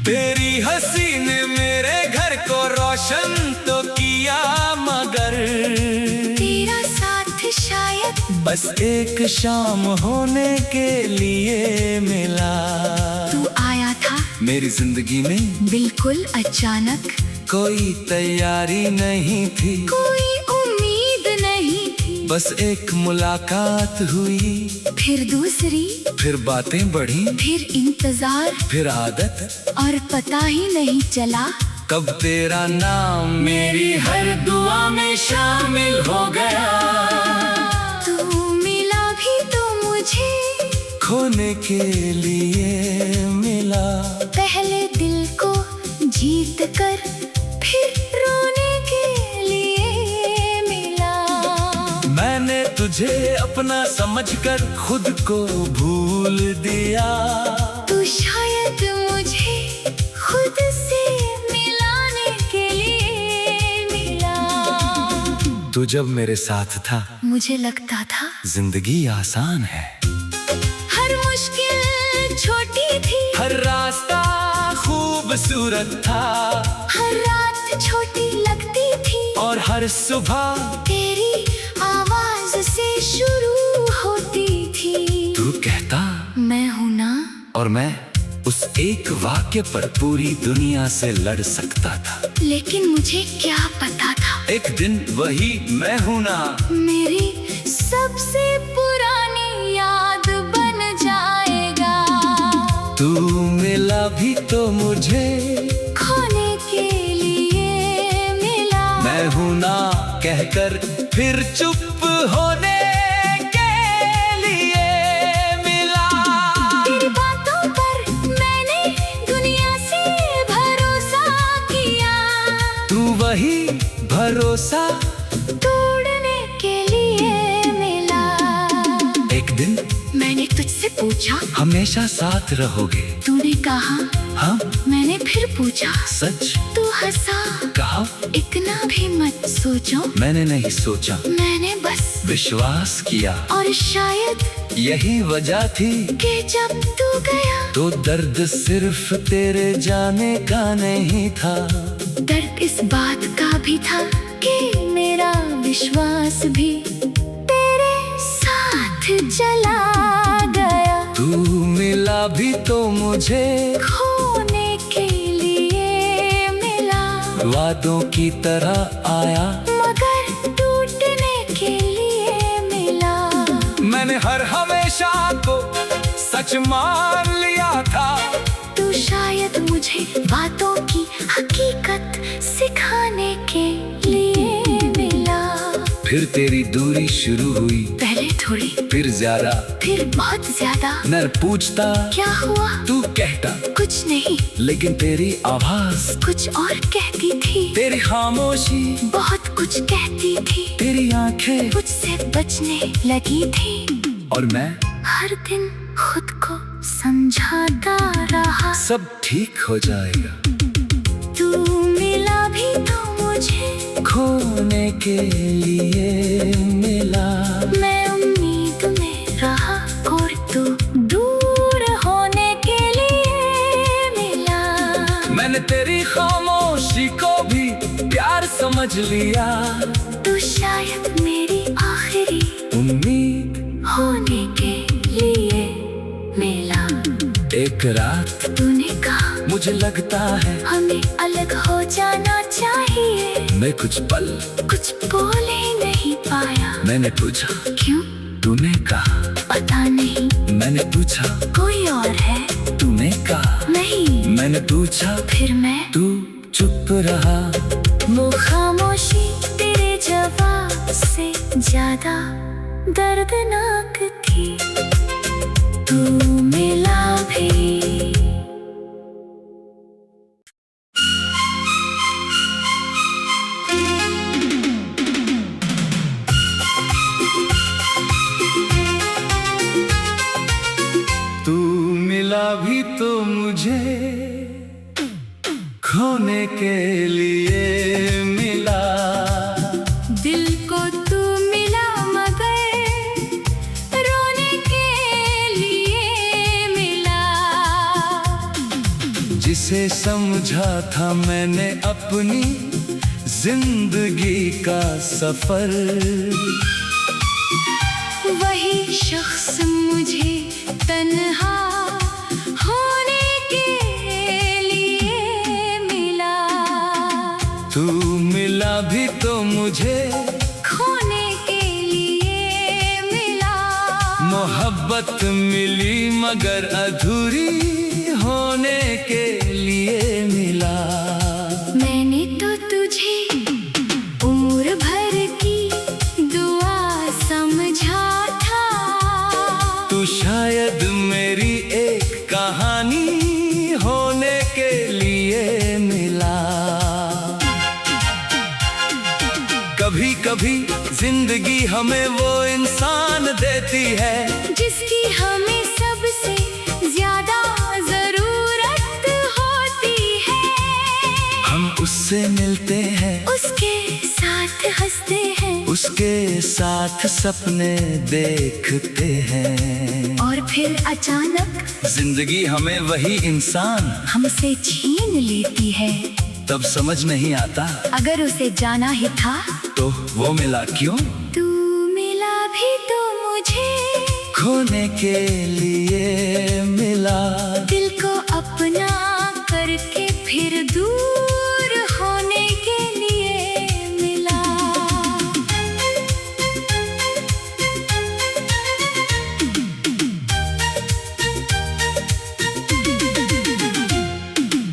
[SPEAKER 1] तेरी हंसी ने मेरे घर को रोशन तो किया मगर
[SPEAKER 2] तेरा साथ शायद
[SPEAKER 1] बस एक शाम होने के लिए मिला।
[SPEAKER 2] तू आया था
[SPEAKER 1] मेरी जिंदगी में
[SPEAKER 2] बिल्कुल अचानक।
[SPEAKER 1] कोई तैयारी नहीं थी,
[SPEAKER 2] कोई उम्मीद नहीं थी।
[SPEAKER 1] बस एक मुलाकात हुई,
[SPEAKER 2] फिर दूसरी,
[SPEAKER 1] फिर बातें बढ़ी,
[SPEAKER 2] फिर इंतजार,
[SPEAKER 1] फिर आदत,
[SPEAKER 2] और पता ही नहीं चला
[SPEAKER 1] कब तेरा नाम मेरी हर दुआ में शामिल हो गया।
[SPEAKER 2] तू मिला भी तो मुझे
[SPEAKER 1] खोने के लिए मिला।
[SPEAKER 2] पहले दिल को जीत कर फिर रोने के लिए मिला।
[SPEAKER 1] मैंने तुझे अपना समझकर खुद को भूल दिया।
[SPEAKER 2] तू शायद मुझे खुद से मिलाने के लिए मिला।
[SPEAKER 1] तू जब मेरे साथ था
[SPEAKER 2] मुझे लगता था
[SPEAKER 1] जिंदगी आसान है।
[SPEAKER 2] हर मुश्किल छोटी थी,
[SPEAKER 1] हर रास्ता खूबसूरत था,
[SPEAKER 2] हर रात छोटी लगती थी,
[SPEAKER 1] और हर हर सुबह
[SPEAKER 2] तेरी आवाज से शुरू होती थी।
[SPEAKER 1] तू कहता
[SPEAKER 2] मैं हूं ना।
[SPEAKER 1] और मैं उस एक वाक्य पर पूरी दुनिया से लड़ सकता था।
[SPEAKER 2] लेकिन मुझे क्या पता था,
[SPEAKER 1] एक दिन वही मैं हूं ना
[SPEAKER 2] मेरी सबसे पुरानी याद बन जाएगा।
[SPEAKER 1] तू मिला भी तो मुझे
[SPEAKER 2] खोने के लिए मिला।
[SPEAKER 1] मैं हूं ना कहकर फिर चुप होने के लिए मिला।
[SPEAKER 2] तेरी बातों पर मैंने दुनिया से भरोसा किया।
[SPEAKER 1] तू वही भरोसा
[SPEAKER 2] तोड़ने के लिए मिला।
[SPEAKER 1] एक दिन
[SPEAKER 2] मैंने तुझसे पूछा
[SPEAKER 1] हमेशा साथ रहोगे।
[SPEAKER 2] तूने कहा
[SPEAKER 1] हाँ
[SPEAKER 2] मैंने फिर पूछा।
[SPEAKER 1] सच
[SPEAKER 2] तू हंसा।
[SPEAKER 1] कहा
[SPEAKER 2] इतना भी मत सोचो।
[SPEAKER 1] मैंने नहीं सोचा,
[SPEAKER 2] मैंने बस
[SPEAKER 1] विश्वास किया।
[SPEAKER 2] और शायद
[SPEAKER 1] यही वजह थी
[SPEAKER 2] कि जब तू गया
[SPEAKER 1] तो दर्द सिर्फ तेरे जाने का नहीं था।
[SPEAKER 2] दर्द इस बात का भी था कि मेरा विश्वास भी तेरे साथ चला गया।
[SPEAKER 1] तू मिला भी तो मुझे
[SPEAKER 2] खोने के लिए मिला।
[SPEAKER 1] वादों की तरह आया
[SPEAKER 2] मगर टूटने के लिए मिला।
[SPEAKER 1] मैंने हर हमेशा को सच मान लिया था।
[SPEAKER 2] तू शायद मुझे बातों की हकीकत सिखाने के लिए मिला।
[SPEAKER 1] फिर तेरी दूरी शुरू हुई,
[SPEAKER 2] पहले थोड़ी,
[SPEAKER 1] फिर ज्यादा,
[SPEAKER 2] फिर बहुत ज्यादा।
[SPEAKER 1] मैं पूछता
[SPEAKER 2] क्या हुआ,
[SPEAKER 1] तू कहता
[SPEAKER 2] कुछ नहीं,
[SPEAKER 1] लेकिन तेरी आवाज
[SPEAKER 2] कुछ और कहती थी।
[SPEAKER 1] तेरी खामोशी
[SPEAKER 2] बहुत कुछ कहती थी।
[SPEAKER 1] तेरी आंखें
[SPEAKER 2] मुझसे बचने लगी थी।
[SPEAKER 1] और मैं
[SPEAKER 2] हर दिन खुद को समझाता रहा
[SPEAKER 1] सब ठीक हो जाएगा।
[SPEAKER 2] तू मिला भी तो मुझे
[SPEAKER 1] खोने के लिए मिला।
[SPEAKER 2] मैं उम्मीद में रहा और तू दूर होने के लिए मिला।
[SPEAKER 1] मैंने तेरी खामोशी को भी प्यार समझ लिया।
[SPEAKER 2] तू शायद मेरी आखिरी
[SPEAKER 1] उम्मीद
[SPEAKER 2] होने के लिए मिला।
[SPEAKER 1] एक रात
[SPEAKER 2] तूने कहा
[SPEAKER 1] मुझे लगता है
[SPEAKER 2] हमें अलग हो जाना चाहिए।
[SPEAKER 1] मैं कुछ पल
[SPEAKER 2] कुछ बोल ही नहीं पाया।
[SPEAKER 1] मैंने पूछा
[SPEAKER 2] क्यों,
[SPEAKER 1] तूने कहा
[SPEAKER 2] पता नहीं।
[SPEAKER 1] मैंने पूछा
[SPEAKER 2] कोई और है,
[SPEAKER 1] तूने कहा
[SPEAKER 2] नहीं।
[SPEAKER 1] मैंने पूछा
[SPEAKER 2] फिर मैं
[SPEAKER 1] तू चुप रहा।
[SPEAKER 2] वो खामोशी तेरे जवाब से ज्यादा दर्दनाक थी। तू मिला भी।
[SPEAKER 1] तू मिला भी तो मुझे खोने के लिए मिला।
[SPEAKER 2] दिल को तू मिला मगर रोने के लिए मिला।
[SPEAKER 1] जिसे समझा था मैंने अपनी जिंदगी का सफर,
[SPEAKER 2] वही शख्स मुझे तन्हा होने के लिए मिला।
[SPEAKER 1] तू मिला भी तो मुझे
[SPEAKER 2] खोने के लिए मिला।
[SPEAKER 1] मोहब्बत मिली मगर अधूरी होने के लिए मिला।
[SPEAKER 2] मैंने तो तुझे उम्र भर की दुआ समझा था।
[SPEAKER 1] तू शायद मेरी एक कहानी होने के लिए मिला। कभी कभी जिंदगी हमें वो इंसान देती है
[SPEAKER 2] जिसकी हमें सबसे ज्यादा जरूरत होती है।
[SPEAKER 1] हम उससे मिलते हैं,
[SPEAKER 2] उसके साथ हंसते हैं,
[SPEAKER 1] उसके साथ सपने देखते हैं।
[SPEAKER 2] और फिर अचानक
[SPEAKER 1] जिंदगी हमें वही इंसान
[SPEAKER 2] हमसे छीन लेती है।
[SPEAKER 1] तब समझ नहीं आता,
[SPEAKER 2] अगर उसे जाना ही था
[SPEAKER 1] तो वो मिला क्यों?
[SPEAKER 2] तू मिला भी तो मुझे
[SPEAKER 1] खोने के लिए मिला,
[SPEAKER 2] दिल को अपना करके फिर दूर होने के लिए मिला।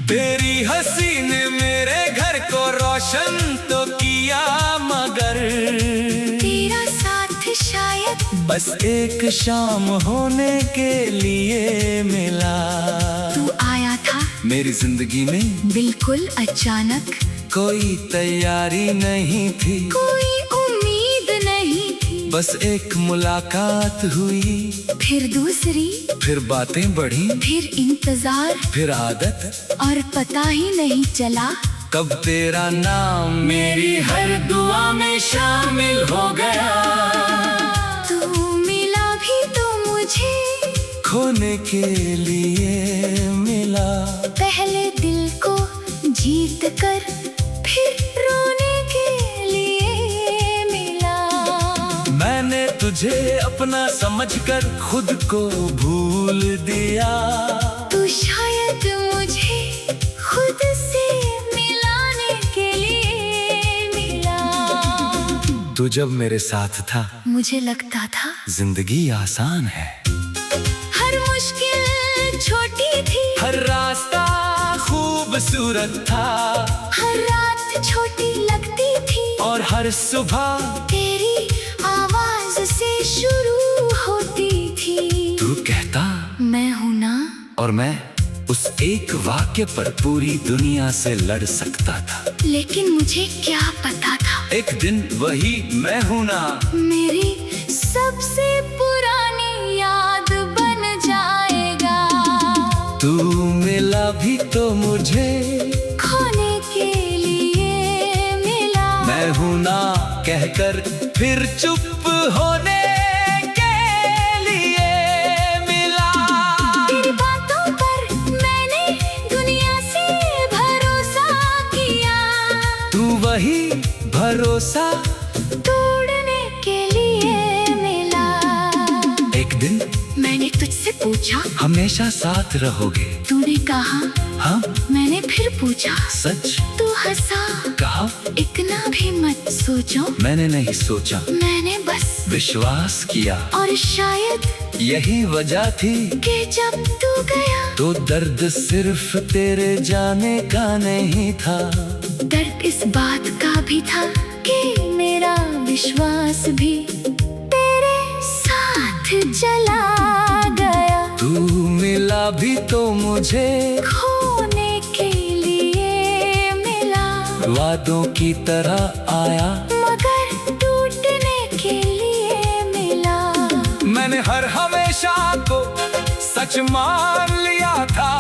[SPEAKER 1] तेरी हंसी ने मेरे घर को रोशन तो किया, मगर
[SPEAKER 2] तेरा साथ शायद
[SPEAKER 1] बस एक शाम होने के लिए मिला।
[SPEAKER 2] तू आया था
[SPEAKER 1] मेरी जिंदगी में
[SPEAKER 2] बिल्कुल अचानक,
[SPEAKER 1] कोई तैयारी नहीं थी,
[SPEAKER 2] कोई उम्मीद नहीं थी।
[SPEAKER 1] बस एक मुलाकात हुई,
[SPEAKER 2] फिर दूसरी,
[SPEAKER 1] फिर बातें बढ़ी,
[SPEAKER 2] फिर इंतजार,
[SPEAKER 1] फिर आदत,
[SPEAKER 2] और पता ही नहीं चला
[SPEAKER 1] कब तेरा नाम मेरी हर दुआ में शामिल हो गया।
[SPEAKER 2] तू मिला भी तो मुझे
[SPEAKER 1] खोने के लिए मिला,
[SPEAKER 2] पहले दिल को जीत कर फिर रोने के लिए मिला।
[SPEAKER 1] मैंने तुझे अपना समझकर खुद को भूल दिया।
[SPEAKER 2] तू शायद मुझे खुद से मिलाने के लिए मिला।
[SPEAKER 1] तू जब मेरे साथ था
[SPEAKER 2] मुझे लगता था
[SPEAKER 1] जिंदगी आसान है,
[SPEAKER 2] हर मुश्किल छोटी थी,
[SPEAKER 1] हर रास्ता खूबसूरत था,
[SPEAKER 2] हर रात छोटी लगती थी,
[SPEAKER 1] और हर सुबह
[SPEAKER 2] तेरी आवाज से शुरू होती थी।
[SPEAKER 1] तू कहता
[SPEAKER 2] मैं हूँ ना,
[SPEAKER 1] और मैं उस एक वाक्य पर पूरी दुनिया से लड़ सकता था।
[SPEAKER 2] लेकिन मुझे क्या पता था
[SPEAKER 1] एक दिन वही मैं हूँ ना
[SPEAKER 2] मेरी सबसे पुरानी याद बन जाएगा।
[SPEAKER 1] तू मिला भी तो मुझे
[SPEAKER 2] खोने के लिए मिला,
[SPEAKER 1] मैं हूँ ना कहकर फिर चुप होने के लिए मिला।
[SPEAKER 2] तेरी बातों पर मैंने दुनिया से भरोसा किया,
[SPEAKER 1] तू वही भरोसा
[SPEAKER 2] तोड़ने के लिए मिला।
[SPEAKER 1] एक दिन
[SPEAKER 2] मैंने तुझसे पूछा
[SPEAKER 1] हमेशा साथ रहोगे,
[SPEAKER 2] तूने कहा
[SPEAKER 1] हाँ
[SPEAKER 2] मैंने फिर पूछा,
[SPEAKER 1] सच
[SPEAKER 2] तू हंसा,
[SPEAKER 1] कहा
[SPEAKER 2] इतना भी मत सोचो,
[SPEAKER 1] मैंने नहीं सोचा,
[SPEAKER 2] मैंने बस
[SPEAKER 1] विश्वास किया।
[SPEAKER 2] और शायद
[SPEAKER 1] यही वजह थी
[SPEAKER 2] कि जब तू गया
[SPEAKER 1] तो दर्द सिर्फ तेरे जाने का नहीं था,
[SPEAKER 2] दर्द इस बात का भी था कि मेरा विश्वास भी तेरे साथ चला गया।
[SPEAKER 1] तू मिला भी तो मुझे
[SPEAKER 2] खोने के लिए मिला,
[SPEAKER 1] वादों की तरह आया,
[SPEAKER 2] मगर टूटने के लिए मिला।
[SPEAKER 1] मैंने हर हमेशा को सच मान लिया था,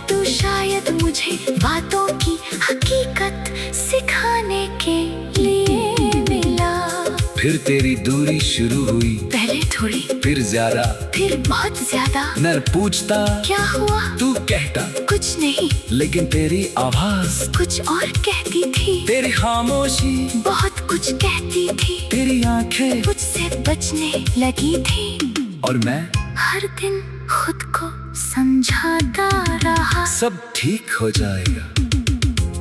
[SPEAKER 2] तू शायद मुझे बातों की हकीकत सिखाने के लिए मिला।
[SPEAKER 1] फिर तेरी दूरी शुरू हुई,
[SPEAKER 2] पहले थोड़ी,
[SPEAKER 1] फिर ज्यादा,
[SPEAKER 2] फिर बहुत ज्यादा।
[SPEAKER 1] मैं पूछता
[SPEAKER 2] क्या हुआ,
[SPEAKER 1] तू कहता
[SPEAKER 2] कुछ नहीं,
[SPEAKER 1] लेकिन तेरी आवाज,
[SPEAKER 2] कुछ और कहती थी,
[SPEAKER 1] तेरी खामोशी,
[SPEAKER 2] बहुत कुछ कहती थी,
[SPEAKER 1] तेरी आंखें,
[SPEAKER 2] मुझसे बचने लगी थी।
[SPEAKER 1] और मैं
[SPEAKER 2] हर दिन खुद को समझाता रहा
[SPEAKER 1] सब ठीक हो जाएगा।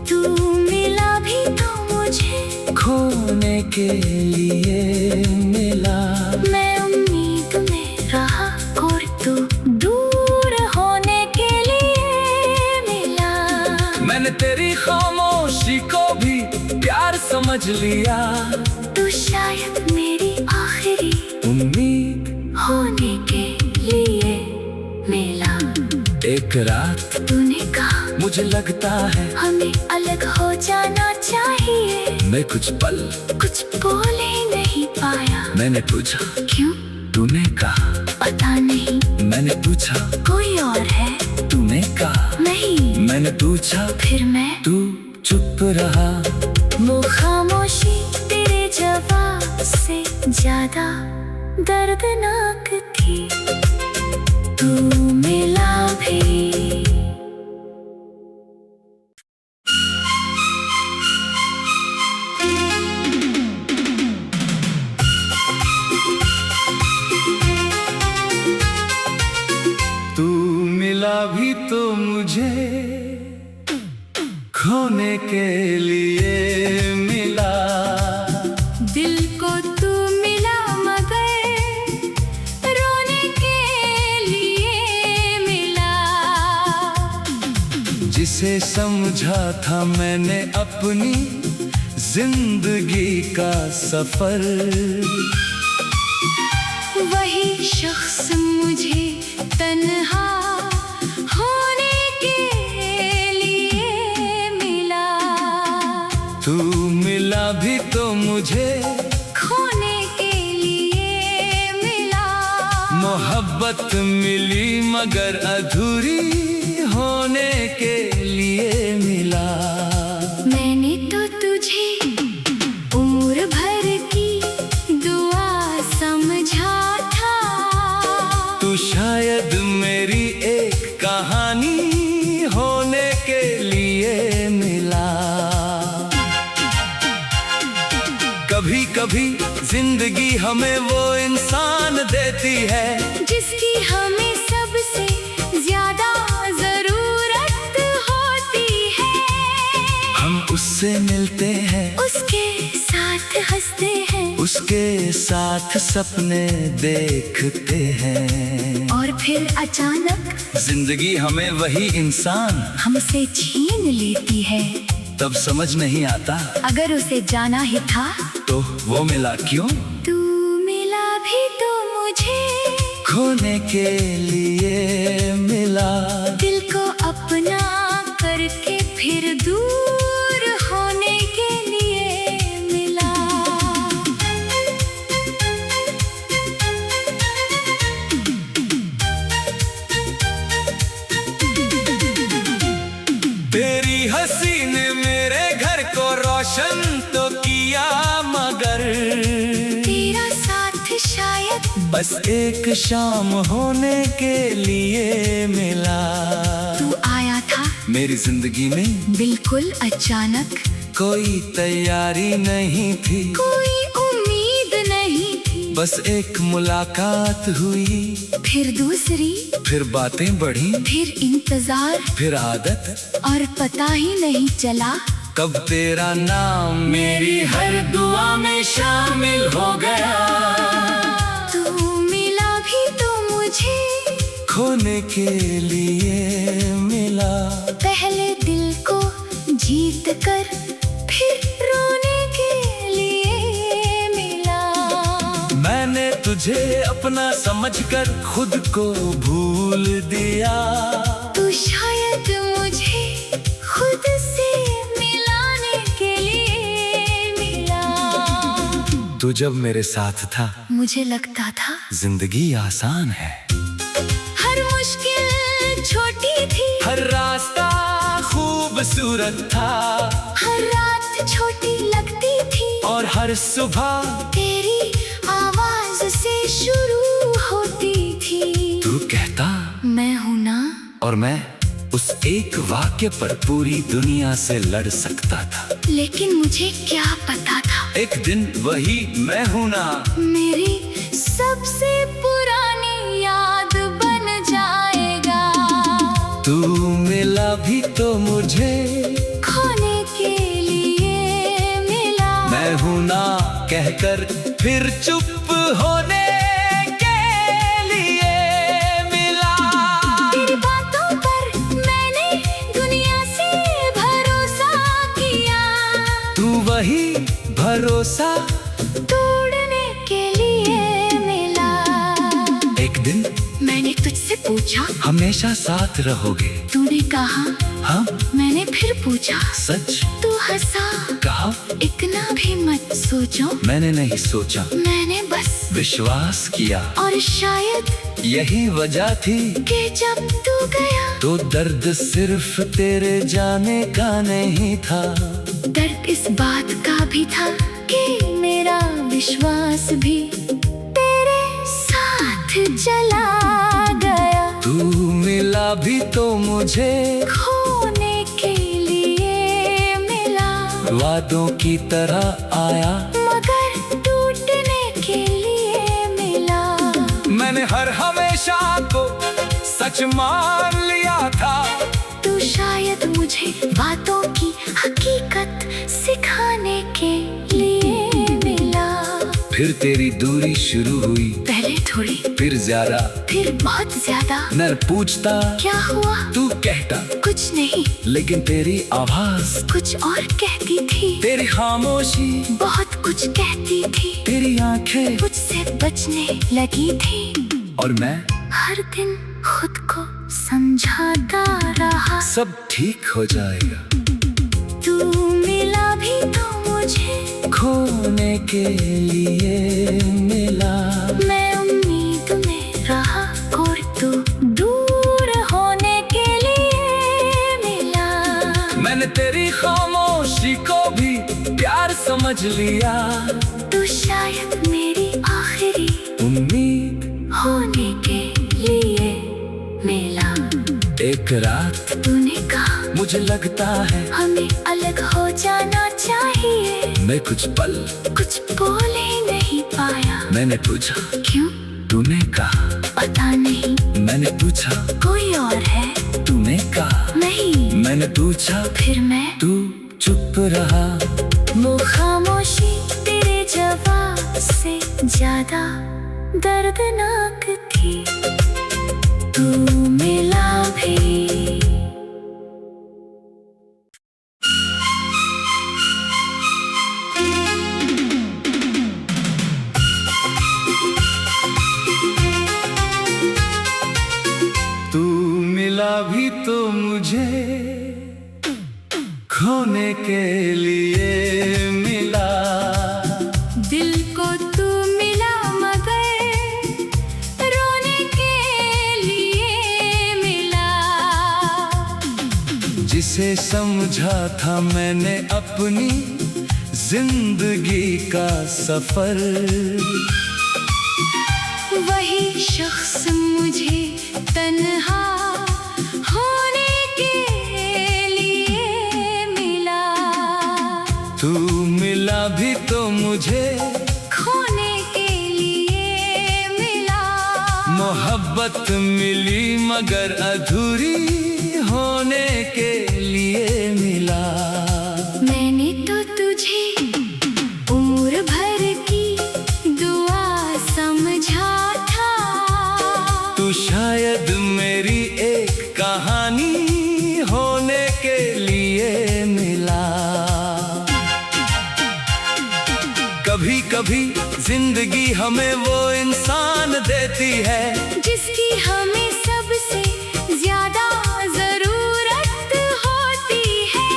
[SPEAKER 2] तू मिला भी तो मुझे
[SPEAKER 1] खोने के लिए मिला,
[SPEAKER 2] मैं उम्मीद में रहा और तू दूर होने के लिए मिला।
[SPEAKER 1] मैंने तेरी खामोशी को भी प्यार समझ लिया,
[SPEAKER 2] तू शायद मेरी आखिरी
[SPEAKER 1] उम्मीद
[SPEAKER 2] होने के लिए मिला।
[SPEAKER 1] एक रात
[SPEAKER 2] तूने कहा
[SPEAKER 1] मुझे लगता है
[SPEAKER 2] हमें अलग हो जाना चाहिए,
[SPEAKER 1] मैं कुछ पल
[SPEAKER 2] कुछ बोल ही नहीं पाया।
[SPEAKER 1] मैंने पूछा
[SPEAKER 2] क्यों,
[SPEAKER 1] तूने कहा
[SPEAKER 2] पता नहीं,
[SPEAKER 1] मैंने पूछा
[SPEAKER 2] कोई और है,
[SPEAKER 1] तूने कहा
[SPEAKER 2] नहीं,
[SPEAKER 1] मैंने पूछा
[SPEAKER 2] फिर मैं
[SPEAKER 1] तू चुप रहा।
[SPEAKER 2] वो खामोशी तेरे जवाब से ज्यादा दर्दनाक थी। तू मिला भी
[SPEAKER 1] के लिए मिला।
[SPEAKER 2] दिल को तू मिला मगर रोने के लिए मिला।
[SPEAKER 1] जिसे समझा था मैंने अपनी जिंदगी का सफर,
[SPEAKER 2] वही शख्स मुझे तन्हा होने के लिए मिला।
[SPEAKER 1] तू मिला भी तो मुझे
[SPEAKER 2] खोने के लिए मिला।
[SPEAKER 1] मोहब्बत मिली मगर अधूरी होने के लिए मिला।
[SPEAKER 2] मैंने तो तुझे उम्र भर की दुआ समझा था।
[SPEAKER 1] तू शायद मेरी एक कहानी होने के लिए मिला। कभी कभी जिंदगी हमें वो इंसान देती है
[SPEAKER 2] जिसकी हमें सबसे ज्यादा जरूरत होती है।
[SPEAKER 1] हम उससे मिलते हैं,
[SPEAKER 2] उसके साथ हंसते हैं,
[SPEAKER 1] उसके साथ सपने देखते हैं,
[SPEAKER 2] और फिर अचानक
[SPEAKER 1] जिंदगी हमें वही इंसान
[SPEAKER 2] हमसे छीन लेती है।
[SPEAKER 1] तब समझ नहीं आता
[SPEAKER 2] अगर उसे जाना ही था
[SPEAKER 1] तो वो मिला क्यों।
[SPEAKER 2] तू मिला भी तो मुझे
[SPEAKER 1] खोने के लिए मिला।
[SPEAKER 2] दिल को अपना करके फिर दूर होने के लिए मिला।
[SPEAKER 1] तेरी हंसी ने मेरे घर को रोशन तो किया मगर
[SPEAKER 2] तेरा साथ शायद
[SPEAKER 1] बस एक शाम होने के लिए मिला।
[SPEAKER 2] तू आया था
[SPEAKER 1] मेरी जिंदगी में
[SPEAKER 2] बिल्कुल अचानक,
[SPEAKER 1] कोई तैयारी नहीं थी,
[SPEAKER 2] कोई उम्मीद नहीं थी।
[SPEAKER 1] बस एक मुलाकात हुई,
[SPEAKER 2] फिर दूसरी,
[SPEAKER 1] फिर बातें बढ़ी,
[SPEAKER 2] फिर इंतजार,
[SPEAKER 1] फिर आदत,
[SPEAKER 2] और पता ही नहीं चला
[SPEAKER 1] कब तेरा नाम मेरी हर दुआ में शामिल हो गया।
[SPEAKER 2] तू मिला भी तो मुझे
[SPEAKER 1] खोने के लिए मिला।
[SPEAKER 2] पहले दिल को जीत कर फिर रोने के लिए मिला।
[SPEAKER 1] मैंने तुझे अपना समझकर खुद को भूल दिया।
[SPEAKER 2] तू शायद मुझे खुद से मिलाने के लिए मिला।
[SPEAKER 1] तू जब मेरे साथ था
[SPEAKER 2] मुझे लगता था
[SPEAKER 1] जिंदगी आसान है।
[SPEAKER 2] हर मुश्किल छोटी थी,
[SPEAKER 1] हर रास्ता खूबसूरत था,
[SPEAKER 2] हर रात छोटी लगती थी,
[SPEAKER 1] और हर सुबह
[SPEAKER 2] तेरी आवाज से शुरू होती थी।
[SPEAKER 1] तू कहता
[SPEAKER 2] मैं हूं ना,
[SPEAKER 1] और मैं उस एक वाक्य पर पूरी दुनिया से लड़ सकता था।
[SPEAKER 2] लेकिन मुझे क्या पता था
[SPEAKER 1] एक दिन वही मैं हूं ना
[SPEAKER 2] मेरी सबसे पुरानी याद बन जाएगा।
[SPEAKER 1] तू मिला भी तो मुझे
[SPEAKER 2] खोने के लिए मिला।
[SPEAKER 1] मैं हूं ना कहकर फिर चुप होने के लिए मिला।
[SPEAKER 2] तेरी बातों पर मैंने दुनिया से भरोसा किया।
[SPEAKER 1] तू वही भरोसा
[SPEAKER 2] तोड़ने के लिए मिला।
[SPEAKER 1] एक दिन
[SPEAKER 2] मैंने तुझसे पूछा
[SPEAKER 1] हमेशा साथ रहोगे।
[SPEAKER 2] तूने कहा
[SPEAKER 1] हाँ
[SPEAKER 2] मैंने फिर पूछा।
[SPEAKER 1] सच
[SPEAKER 2] तू हंसा।
[SPEAKER 1] कहा
[SPEAKER 2] इतना भी मत सोचो।
[SPEAKER 1] मैंने नहीं सोचा,
[SPEAKER 2] मैंने बस
[SPEAKER 1] विश्वास किया।
[SPEAKER 2] और शायद
[SPEAKER 1] यही वजह थी
[SPEAKER 2] कि जब तू गया
[SPEAKER 1] तो दर्द सिर्फ तेरे जाने का नहीं था।
[SPEAKER 2] दर्द इस बात का भी था कि मेरा विश्वास भी तेरे साथ चला गया।
[SPEAKER 1] तू मिला भी तो मुझे
[SPEAKER 2] खोने के लिए मिला।
[SPEAKER 1] वादों की तरह आया
[SPEAKER 2] मगर टूटने के लिए मिला।
[SPEAKER 1] मैंने हर हमेशा को सच मान लिया था।
[SPEAKER 2] तू शायद मुझे बातों की हकीकत सिखाने के लिए मिला।
[SPEAKER 1] फिर तेरी दूरी शुरू हुई,
[SPEAKER 2] पहले थोड़ी,
[SPEAKER 1] फिर ज्यादा,
[SPEAKER 2] फिर बहुत ज्यादा।
[SPEAKER 1] मैं पूछता
[SPEAKER 2] क्या हुआ,
[SPEAKER 1] तू कहता
[SPEAKER 2] कुछ नहीं,
[SPEAKER 1] लेकिन तेरी आवाज
[SPEAKER 2] कुछ और कहती थी।
[SPEAKER 1] तेरी खामोशी
[SPEAKER 2] बहुत कुछ कहती थी।
[SPEAKER 1] तेरी आंखें
[SPEAKER 2] मुझसे बचने लगी थी।
[SPEAKER 1] और मैं
[SPEAKER 2] हर दिन खुद को समझाता रहा,
[SPEAKER 1] सब ठीक हो जाएगा।
[SPEAKER 2] तू मिला भी तो मुझे
[SPEAKER 1] खोने के लिए मिला।
[SPEAKER 2] मैं उम्मीद में रहा और तू दूर होने के लिए मिला।
[SPEAKER 1] मैंने तेरी खामोशी को भी प्यार समझ लिया।
[SPEAKER 2] तू शायद मेरी आखिरी
[SPEAKER 1] उम्मीद
[SPEAKER 2] होने के लिए मिला।
[SPEAKER 1] एक रात
[SPEAKER 2] तूने कहा
[SPEAKER 1] मुझे लगता है
[SPEAKER 2] हमें अलग हो जाना चाहिए।
[SPEAKER 1] मैं कुछ पल
[SPEAKER 2] कुछ बोल ही नहीं पाया।
[SPEAKER 1] मैंने पूछा
[SPEAKER 2] क्यों,
[SPEAKER 1] तूने कहा
[SPEAKER 2] पता नहीं।
[SPEAKER 1] मैंने पूछा
[SPEAKER 2] कोई और है,
[SPEAKER 1] तूने कहा
[SPEAKER 2] नहीं।
[SPEAKER 1] मैंने पूछा
[SPEAKER 2] फिर मैं
[SPEAKER 1] तू चुप रहा।
[SPEAKER 2] वो खामोशी तेरे जवाब से ज्यादा दर्दनाक थी। तू मिला भी।
[SPEAKER 1] तू मिला भी तो मुझे खोने के लिए मिला।
[SPEAKER 2] दिल को तू मिला मगर रोने के लिए मिला।
[SPEAKER 1] जिसे समझा था मैंने अपनी जिंदगी का सफर,
[SPEAKER 2] वही शख्स मुझे तन्हा होने के लिए मिला।
[SPEAKER 1] तू मिला भी तो मुझे
[SPEAKER 2] खोने के लिए मिला।
[SPEAKER 1] मोहब्बत मिली मगर अधूरी होने के लिए मिला।
[SPEAKER 2] मैंने तो तुझे उम्र भर की दुआ समझा था।
[SPEAKER 1] तू शायद मेरी एक कहानी होने के लिए मिला। कभी कभी जिंदगी हमें वो इंसान देती है
[SPEAKER 2] जिसकी हमें सबसे ज्यादा जरूरत होती है।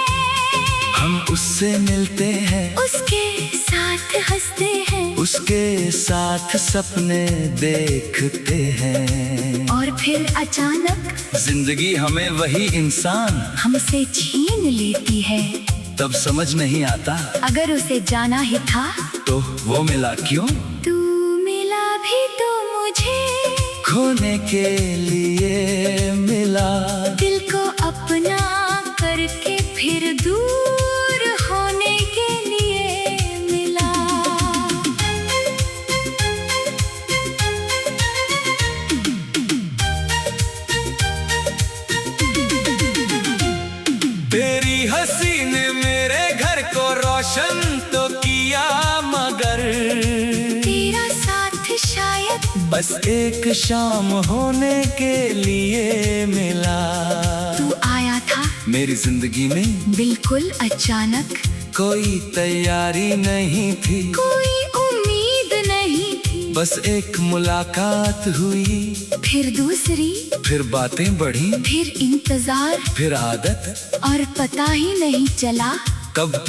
[SPEAKER 1] हम उससे मिलते हैं,
[SPEAKER 2] उसके साथ हंसते हैं
[SPEAKER 1] उसके साथ सपने देखते हैं।
[SPEAKER 2] और फिर अचानक
[SPEAKER 1] जिंदगी हमें वही इंसान
[SPEAKER 2] हमसे छीन लेती है।
[SPEAKER 1] तब समझ नहीं आता
[SPEAKER 2] अगर उसे जाना ही था
[SPEAKER 1] तो वो मिला क्यों।
[SPEAKER 2] तू मिला भी तो मुझे
[SPEAKER 1] खोने के लिए मिला।
[SPEAKER 2] दिल को अपना करके फिर दूर होने के लिए मिला।
[SPEAKER 1] तेरी हंसी ने मेरे घर को रोशन तो किया मगर
[SPEAKER 2] तेरा साथ शायद
[SPEAKER 1] बस एक शाम होने के लिए मिला।
[SPEAKER 2] तू आया था
[SPEAKER 1] मेरी जिंदगी में
[SPEAKER 2] बिल्कुल अचानक।
[SPEAKER 1] कोई तैयारी नहीं थी,
[SPEAKER 2] कोई उम्मीद नहीं थी।
[SPEAKER 1] बस एक मुलाकात हुई,
[SPEAKER 2] फिर दूसरी,
[SPEAKER 1] फिर बातें बढ़ी,
[SPEAKER 2] फिर इंतजार,
[SPEAKER 1] फिर आदत,
[SPEAKER 2] और पता ही नहीं चला
[SPEAKER 1] कब